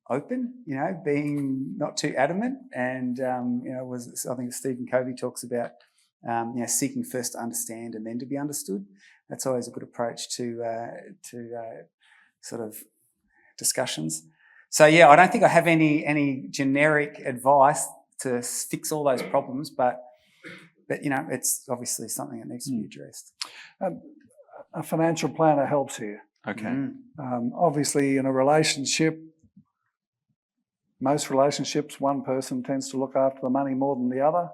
open, being not too adamant, and I think Stephen Covey talks about seeking first to understand and then to be understood. That's always a good approach to sort of discussions. So yeah, I don't think I have any generic advice to fix all those problems, but it's obviously something that needs to be addressed. A financial planner helps here. Okay. Obviously, in a relationship, most relationships, one person tends to look after the money more than the other.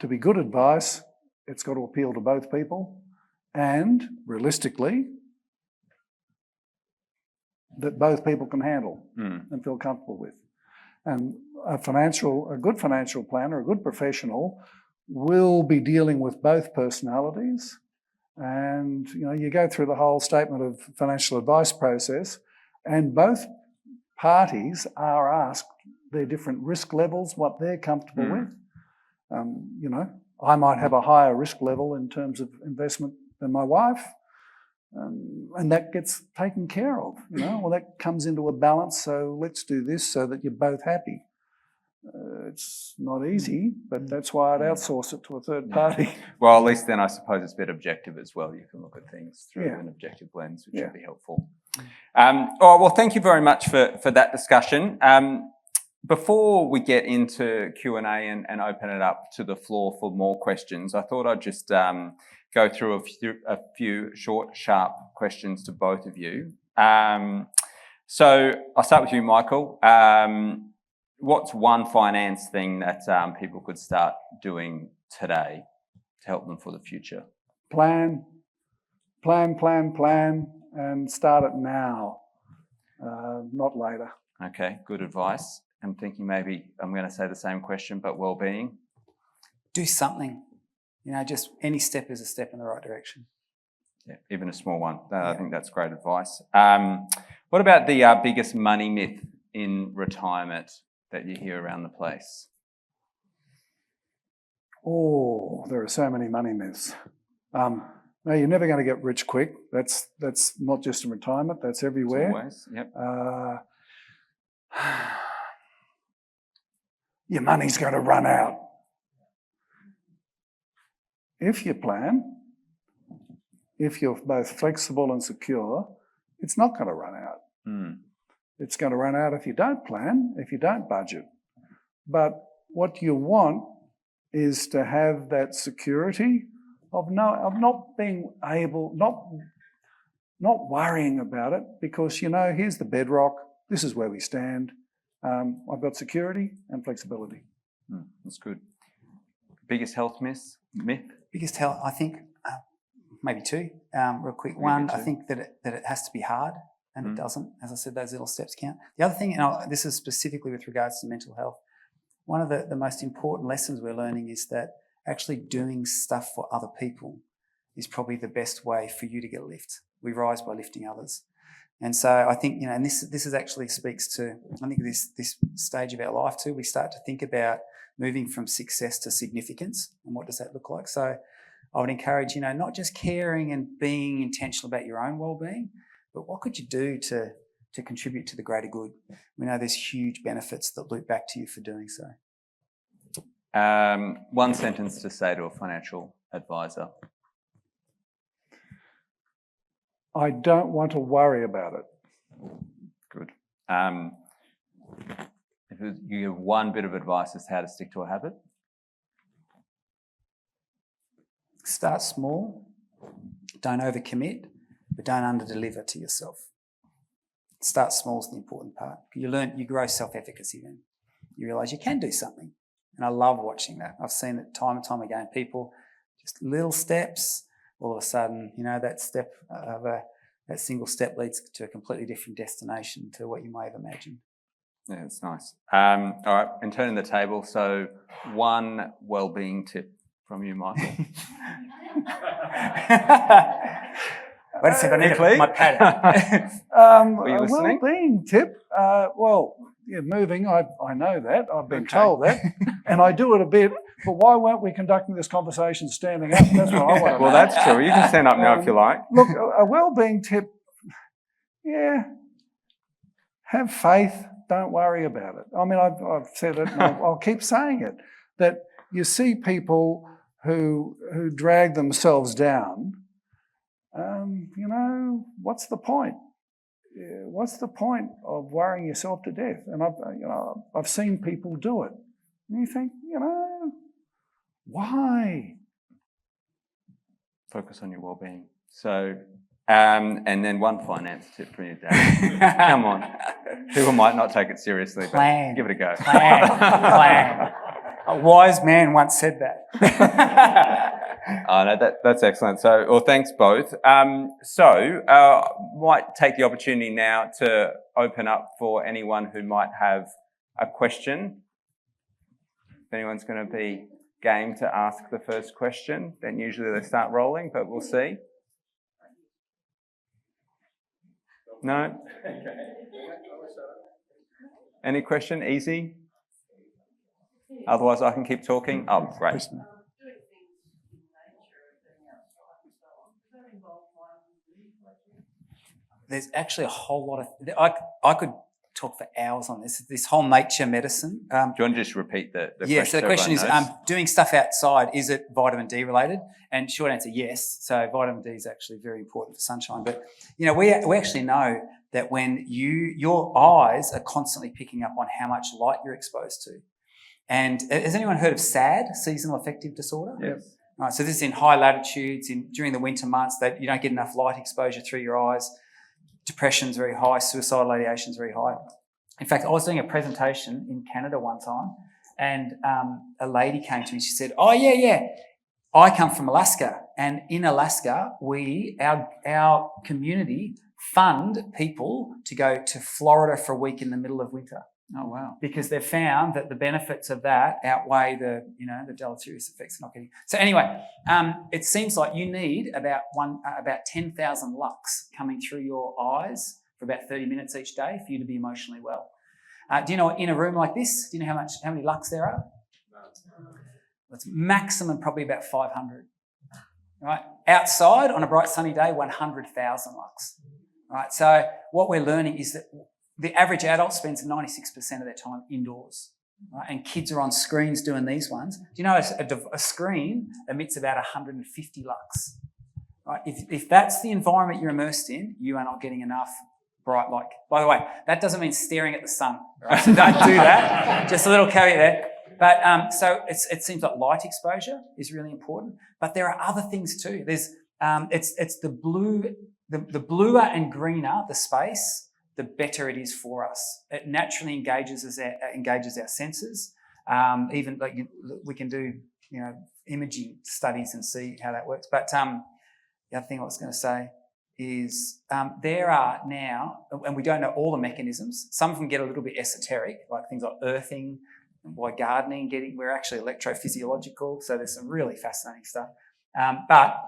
To be good advice, it's got to appeal to both people, and realistically, that both people can handle and feel comfortable with. And a good financial planner, a good professional, will be dealing with both personalities. And you go through the whole statement of financial advice process, and both parties are asked their different risk levels, what they're comfortable with. I might have a higher risk level in terms of investment than my wife, and that gets taken care of. Well, that comes into a balance. So let's do this so that you're both happy. It's not easy, but that's why I'd outsource it to a third party. Well, at least then I suppose it's a bit objective as well. You can look at things through an objective lens, which would be helpful. Well, thank you very much for that discussion. Before we get into Q&A and open it up to the floor for more questions, I thought I'd just go through a few short, sharp questions to both of you. So I'll start with you, Michael. What's one finance thing that people could start doing today to help them for the future? Plan, and start it now, not later. Okay, good advice. I'm thinking maybe I'm going to say the same question, but well-being. Do something. Just any step is a step in the right direction. Yeah, even a small one. I think that's great advice. What about the biggest money myth in retirement that you hear around the place? Oh, there are so many money myths. No, you're never going to get rich quick. That's not just in retirement. That's everywhere. Always, yep. Your money's going to run out. If you plan, if you're both flexible and secure, it's not going to run out. It's going to run out if you don't plan, if you don't budget. But what you want is to have that security of not being able, not worrying about it, because here's the bedrock. This is where we stand. I've got security and flexibility. That's good. Biggest health myth? Biggest health, I think, maybe two. Real quick. One, I think that it has to be hard, and it doesn't. As I said, those little steps count. The other thing, and this is specifically with regards to mental health, one of the most important lessons we're learning is that actually doing stuff for other people is probably the best way for you to get a lift. We rise by lifting others. And so I think, and this is actually speaks to, I think, this stage of our life too. We start to think about moving from success to significance, and what does that look like? So I would encourage, not just caring and being intentional about your own well-being, but what could you do to contribute to the greater good? We know there's huge benefits that loop back to you for doing so. One sentence to say to a financial advisor. I don't want to worry about it. Good. If you give one bit of advice as to how to stick to a habit? Start small. Don't overcommit, but don't underdeliver to yourself. Start small is the important part. You grow self-efficacy then. You realise you can do something. And I love watching that. I've seen it time and time again. People, just little steps, all of a sudden, that step that single step leads to a completely different destination to what you may have imagined. Yeah, it's nice. All right, and turning the table. So, one well-being tip from you, Michael. Wait a second, I need Quickly. my pad. Were you A listening? well-being tip. Moving. I know that. I've been Okay. told that, and I do it a bit. But why weren't we conducting this conversation standing up? That's what I want to know. Well, that's true. You can stand up now if you like. Look, a well-being tip. Yeah. Have faith. Don't worry about it. I mean, I've said it, and I'll keep saying it. That you see people who drag themselves down. What's the point? What's the point of worrying yourself to death? And I've seen people do it. And you think, why? Focus on your well-being. So, and then one finance tip for you, Dave. Come on. People might not take it seriously, Plan. but give it a go. Plan. A wise man once said that. Oh, no, that's excellent. So, well, thanks both. Might take the opportunity now to open up for anyone who might have a question. If anyone's going to be game to ask the first question, then usually they start rolling, but we'll see. No? Any question? Easy? Otherwise, I can keep talking. Oh, great. There's actually a whole lot of... I could talk for hours on this whole nature medicine. Do you want to just repeat the question? Yeah, so the question is, doing stuff outside, is it vitamin D related? And short answer, yes. So vitamin D is actually very important for sunshine. But, we actually know that when your eyes are constantly picking up on how much light you're exposed to. And has anyone heard of SAD, seasonal affective disorder? Yes. Right, so this is in high latitudes, during the winter months, that you don't get enough light exposure through your eyes. Depression's very high, suicidal ideation's very high. In fact, I was doing a presentation in Canada one time, and a lady came to me. She said, "Oh yeah, I come from Alaska, and in Alaska, our community fund people to go to Florida for a week in the middle of winter." Oh, wow. Because they've found that the benefits of that outweigh the deleterious effects of not getting. So anyway, it seems like you need about 10,000 lux coming through your eyes for about 30 minutes each day for you to be emotionally well. Do you know, in a room like this, do you know how many lux there are? No. It's maximum probably about 500. Right? Outside on a bright sunny day, 100,000 lux. Right? So what we're learning is that the average adult spends 96% of their time indoors, right? And kids are on screens doing these ones. Do you know a screen emits about 150 lux? Right? If that's the environment you're immersed in, you are not getting enough bright light. By the way, that doesn't mean staring at the sun, right? So don't do that. Just a little caveat there. But so it seems like light exposure is really important. But there are other things too. There's it's the bluer and greener the space, the better it is for us. It naturally engages our senses. Even like we can do imaging studies and see how that works. But the other thing I was going to say is there are now, and we don't know all the mechanisms. Some of them get a little bit esoteric, like things like earthing, why gardening we're actually electrophysiological. So there's some really fascinating stuff. But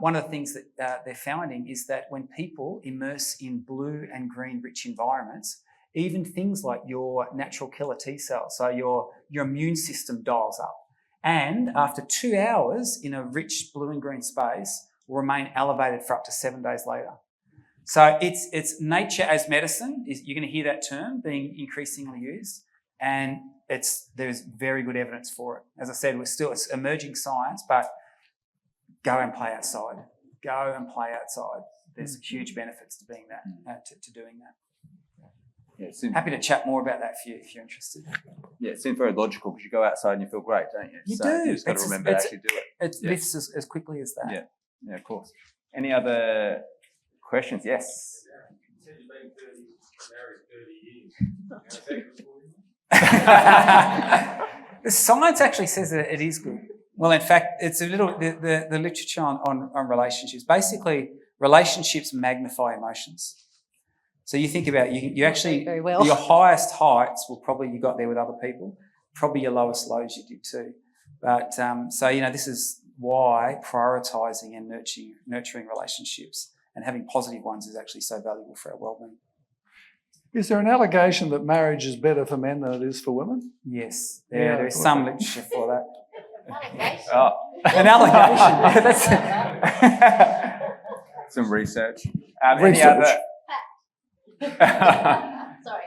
one of the things that they're finding is that when people immerse in blue and green rich environments, even things like your natural killer T cells, so your immune system dials up. And after 2 hours in a rich blue and green space, will remain elevated for up to 7 days later. So it's nature as medicine. You're going to hear that term being increasingly used, and there's very good evidence for it. As I said, it's emerging science, but go and play outside. Go and play outside. There's huge benefits to being that, to doing that. Yeah, happy to chat more about that if you're interested. Yeah, it seems very logical because you go outside and you feel great, don't you? You so do. You just got to remember to actually do it. It lifts as quickly as that. Yeah, of course. Any other questions? Yes. You said you've been married 30 years. The science actually says that it is good. Well, in fact, it's a little the literature on relationships. Basically, relationships magnify emotions. So you think about you actually very well. Your highest heights will probably you got there with other people. Probably your lowest lows you did too. But so this is why prioritising and nurturing relationships and having positive ones is actually so valuable for our well-being. Is there an allegation that marriage is better for men than it is for women? Yes, Yeah, there is some literature for that. Allegation. Oh, An allegation. Yeah, that's some research. Research. Sorry.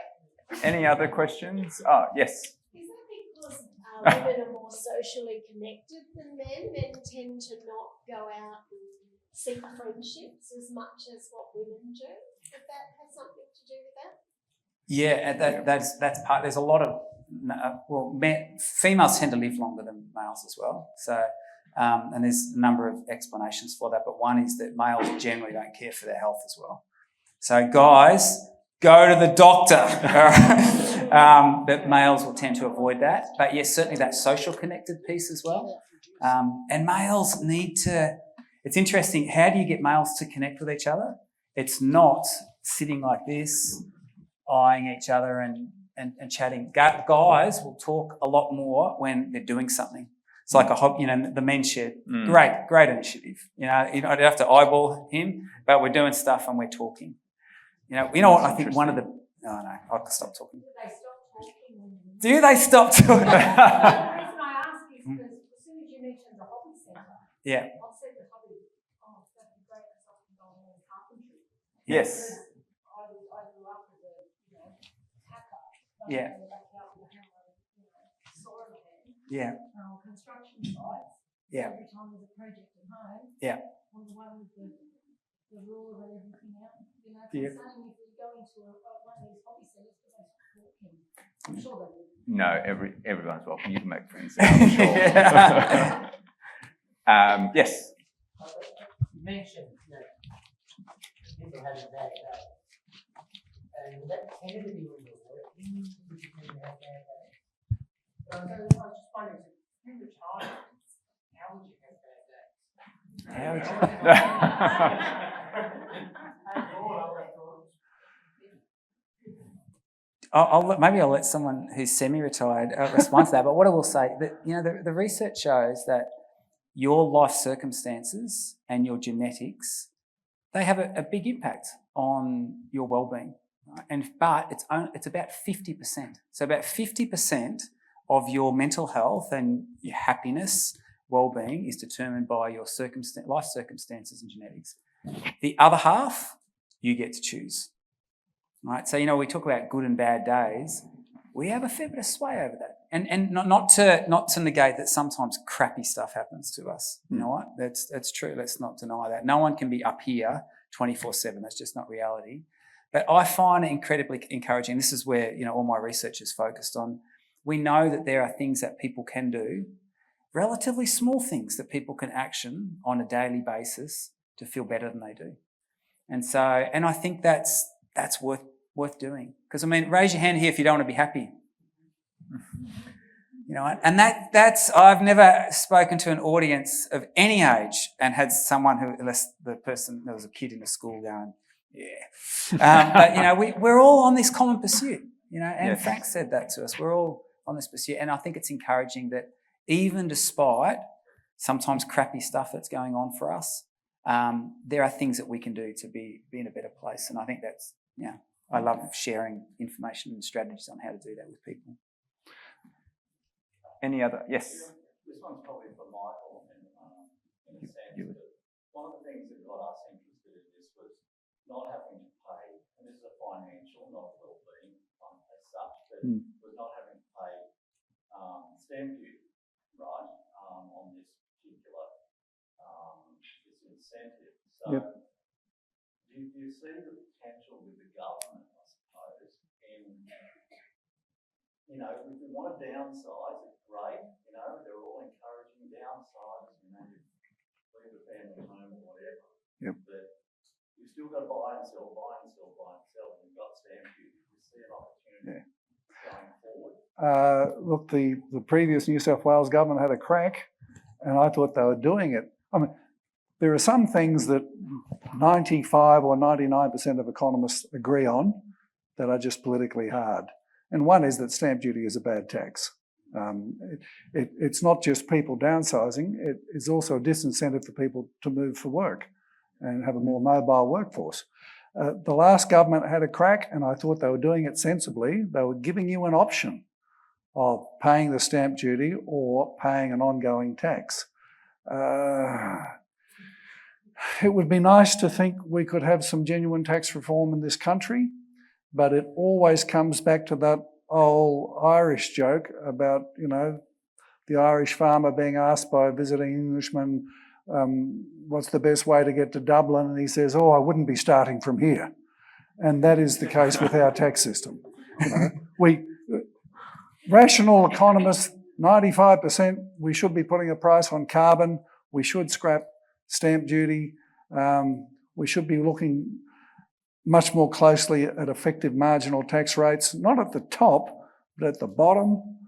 Any other questions? Oh, yes. Is that because women are more socially connected than men? Men tend to not go out and seek friendships as much as what women do. Does that have something to do with that? Yeah, that's part. There's a lot of females tend to live longer than males as well. So, and there's a number of explanations for that. But one is that males generally don't care for their health as well. So, guys, go to the doctor. But males will tend to avoid that. But yes, certainly that social connected piece as well. And males need to. It's interesting. How do you get males to connect with each other? It's not sitting like this, eyeing each other and chatting. Guys will talk a lot more when they're doing something. It's like the men's shed. Great initiative. You don't have to eyeball him, but we're doing stuff and we're talking. You know what? I think one of the. Oh no, I'll stop talking. Do they stop talking? Do they stop talking? The reason I ask is because as soon as you mentioned the hobby centre, Yeah. I've said the hobby. Oh, that'd be great for something going on in carpentry. Yes. I grew up as a hacker. Yeah. In the backyard with a hammer, saw in my hand. Yeah. Construction sites. Yeah. Every time there's a project at home. Yeah. On the one with the ruler and everything else. Yeah. Saying if we go into one of these hobby centres, do they stop talking? I'm sure they would. No, everyone's welcome. You can make friends there, I'm sure. Yes. You mentioned that people having a bad day. And that tended to be when you're working, would you tend to have bad days? I was just wondering, if you retired, how would you have bad days? Maybe I'll let someone who's semi-retired respond to that. But what I will say, that the research shows that your life circumstances and your genetics, they have a big impact on your well-being. Right? But it's about 50%. So about 50% of your mental health and your happiness, well-being is determined by your life circumstances and genetics. The other half, you get to choose. Right? So, we talk about good and bad days. We have a fair bit of sway over that. And not to negate that sometimes crappy stuff happens to us. You know what? That's true. Let's not deny that. No one can be up here 24/7. That's just not reality. But I find it incredibly encouraging. This is where, all my research is focused on. We know that there are things that people can do, relatively small things that people can action on a daily basis to feel better than they do. And I think that's worth doing. Because raise your hand here if you don't want to be happy. And that's I've never spoken to an audience of any age and had someone unless there was a kid in the school going, yeah. But we're all on this common pursuit. And Yes. Frank said that to us. We're all on this pursuit, and I think it's encouraging that even despite sometimes crappy stuff that's going on for us, there are things that we can do to be in a better place. And I think that's I love sharing information and strategies on how to do that with people. Any other? Yes. This one's probably for Michael, in a sense. But one of the things that got us interested in this was not having to pay, and this is a financial, not a well-being as such, but was not having to pay stamp duty, right, on this particular this incentive. So, do you see the potential with the government, I suppose, in if we want to downsize, it's great. They're all encouraging downsizes. You leave the family home or whatever. Yep. But you've still got to buy and sell. And you've got stamp duty. You see an opportunity going forward. Look, the previous New South Wales government had a crack, and I thought they were doing it. There are some things that 95 or 99% of economists agree on that are just politically hard. And one is that stamp duty is a bad tax. It's not just people downsizing, it's also a disincentive for people to move for work. and have a more mobile workforce. The last government had a crack, and I thought they were doing it sensibly. They were giving you an option of paying the stamp duty or paying an ongoing tax. It would be nice to think we could have some genuine tax reform in this country, but it always comes back to that old Irish joke about, the Irish farmer being asked by a visiting Englishman, what's the best way to get to Dublin? And he says, I wouldn't be starting from here. And that is the case with our tax system. Rational economists, 95%, we should be putting a price on carbon. We should scrap stamp duty. We should be looking much more closely at effective marginal tax rates, not at the top, but at the bottom.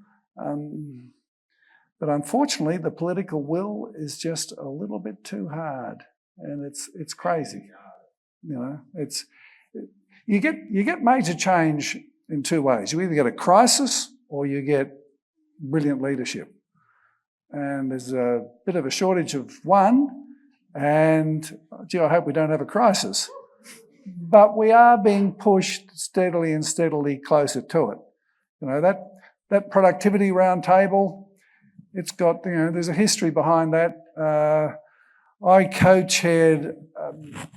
But unfortunately, the political will is just a little bit too hard, and it's crazy. You get major change in two ways. You either get a crisis or you get brilliant leadership. And there's a bit of a shortage of one, and I hope we don't have a crisis. But we are being pushed steadily and steadily closer to it. That productivity roundtable, it's got, there's a history behind that. I co-chaired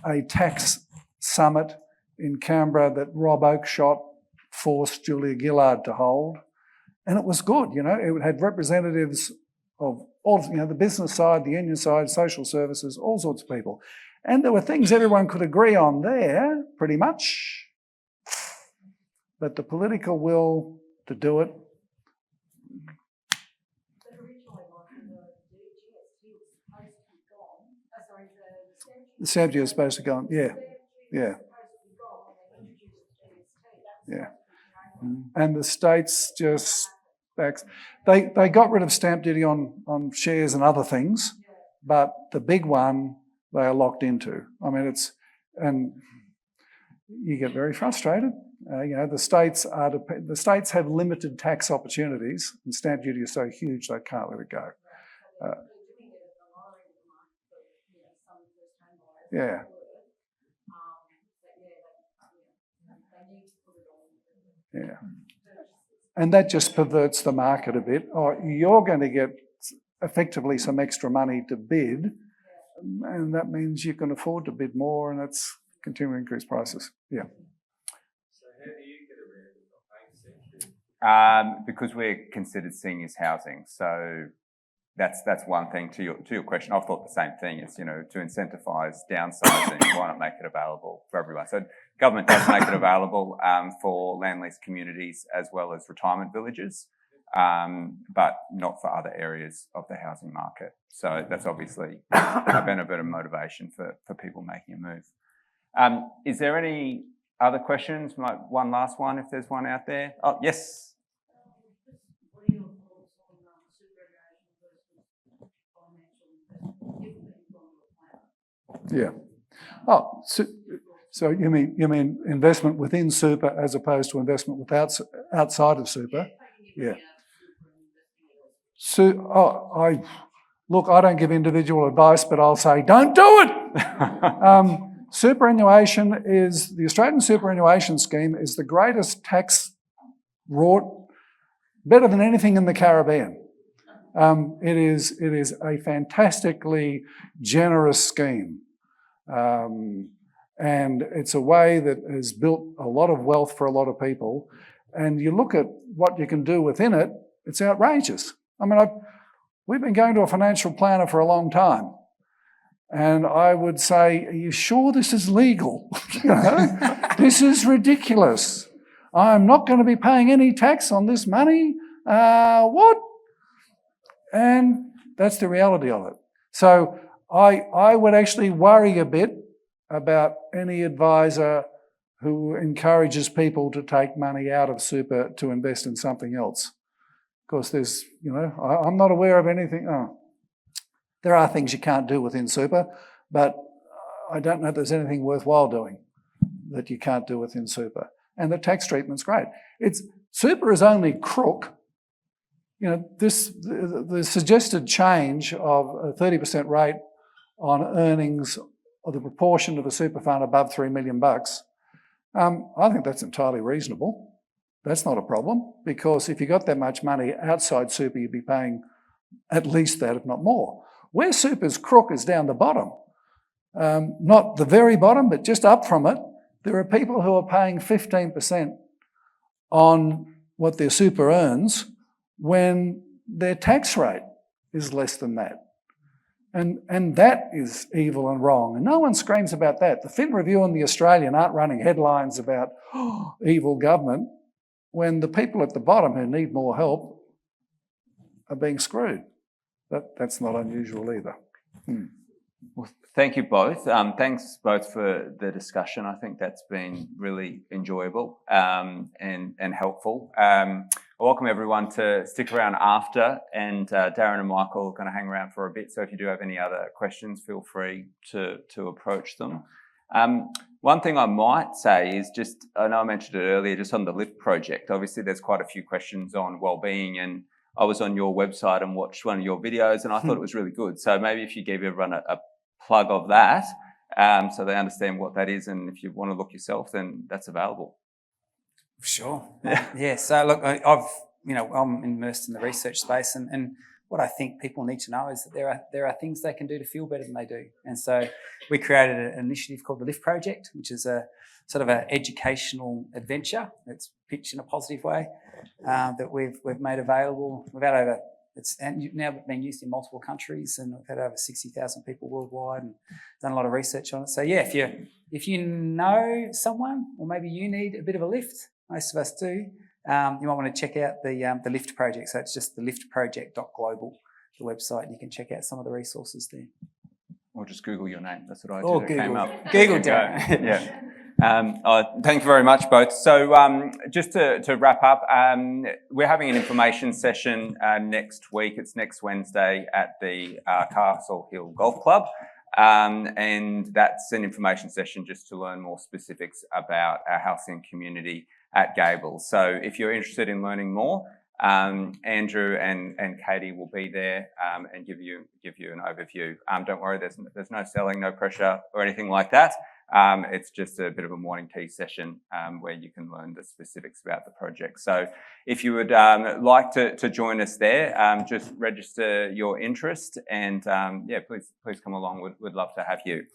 a tax summit in Canberra that Rob Oakeshott forced Julia Gillard to hold. And it was good, it had representatives of all, the business side, the union side, social services, all sorts of people. And there were things everyone could agree on there, pretty much. But the political will to do it. The stamp duty was supposed to go on, yeah. And the states just they got rid of stamp duty on shares and other things, but the big one they are locked into. And you get very frustrated. The states have limited tax opportunities, and stamp duty is so huge they can't let it go. Yeah. Yeah. And that just perverts the market a bit. You're going to get effectively some extra money to bid, and that means you can afford to bid more, and that's continuing to increase prices. Yeah. So how do you get around the Because we're considered seniors housing, so that's one thing. To your question, I've thought the same thing. It's to incentivise downsizing. Why not make it available for everyone? So government does make it available for land lease communities as well as retirement villages, but not for other areas of the housing market. So that's obviously a benefit and motivation for people making a move. Is there any other questions? Like one last one, if there's one out there. Oh, yes. Yeah. Oh, so you mean investment within super as opposed to investment outside of super? Yeah. So, I don't give individual advice, but I'll say don't do it. Superannuation the Australian superannuation scheme is the greatest tax rort, better than anything in the Caribbean. It is a fantastically generous scheme. And it's a way that has built a lot of wealth for a lot of people. And you look at what you can do within it, it's outrageous. We've been going to a financial planner for a long time. And I would say, are you sure this is legal? This is ridiculous. I'm not going to be paying any tax on this money. What? And that's the reality of it. So I would actually worry a bit about any advisor who encourages people to take money out of super to invest in something else. Because there's, I'm not aware of anything. There are things you can't do within super, but I don't know if there's anything worthwhile doing that you can't do within super. And the tax treatment's great. Super is only crook. The suggested change of a 30% rate on earnings or the proportion of a super fund above $3 million, I think that's entirely reasonable. That's not a problem, because if you got that much money outside super, you'd be paying at least that, if not more. Where super's crook is down the bottom. Not the very bottom, but just up from it. There are people who are paying 15% on what their super earns when their tax rate is less than that. And that is evil and wrong. And no one screams about that. The Fin Review and the Australian aren't running headlines about evil government when the people at the bottom who need more help are being screwed. That's not unusual either. Well, thank you both. Thanks both for the discussion. I think that's been really enjoyable and helpful. I welcome everyone to stick around after, and Darren and Michael are going to hang around for a bit. So if you do have any other questions, feel free to approach them. One thing I might say is just, I know I mentioned it earlier, just on the LIFT project. Obviously, there's quite a few questions on wellbeing, and I was on your website and watched one of your videos, and I thought it was really good. So maybe if you give everyone a plug of that, so they understand what that is, and if you want to look yourself, then that's available. Sure. Yeah. So look, I'm immersed in the research space, and what I think people need to know is that there are things they can do to feel better than they do. And so we created an initiative called the LIFT Project, which is a sort of an educational adventure that's pitched in a positive way that we've made available. We've had it's now been used in multiple countries, and we've had over 60,000 people worldwide and done a lot of research on it. So yeah, if you know someone, or maybe you need a bit of a lift, most of us do, you might want to check out the LIFT project. So it's just the liftproject.global, the website, and you can check out some of the resources there. Or just Google your name. That's what I Or did. It came up. Google Darren. Yeah. Thank you very much, both. So just to wrap up, we're having an information session next week. It's next Wednesday at the Castle Hill Golf Club. And that's an information session just to learn more specifics about our Halcyon community at Gables. So if you're interested in learning more, Andrew and Katie will be there and give you an overview. Don't worry, there's no selling, no pressure or anything like that. It's just a bit of a morning tea session where you can learn the specifics about the project. So if you would like to join us there, just register your interest, and please come along. We'd love to have you.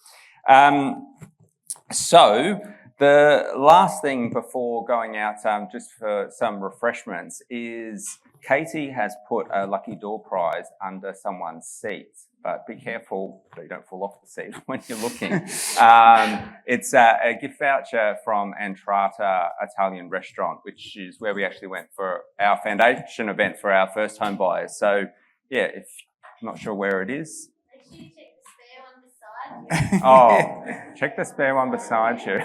So the last thing before going out, just for some refreshments, is Katie has put a lucky door prize under someone's seat. But be careful that you don't fall off the seat when you're looking. It's a gift voucher from Entrata Italian Restaurant, which is where we actually went for our foundation event for our first home buyers. So yeah, if you're not sure where it is. Make sure you check the spare one beside you. Oh, check the spare one beside you.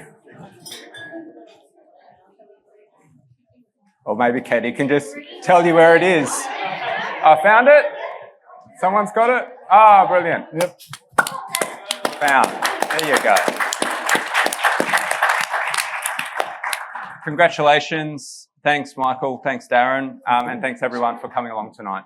Or maybe Katie can just tell you where it is. I found it. Someone's got it? Ah, brilliant. Yep. Found. There you go. Congratulations. Thanks, Michael. Thanks, Darren. And thanks, everyone, for coming along tonight.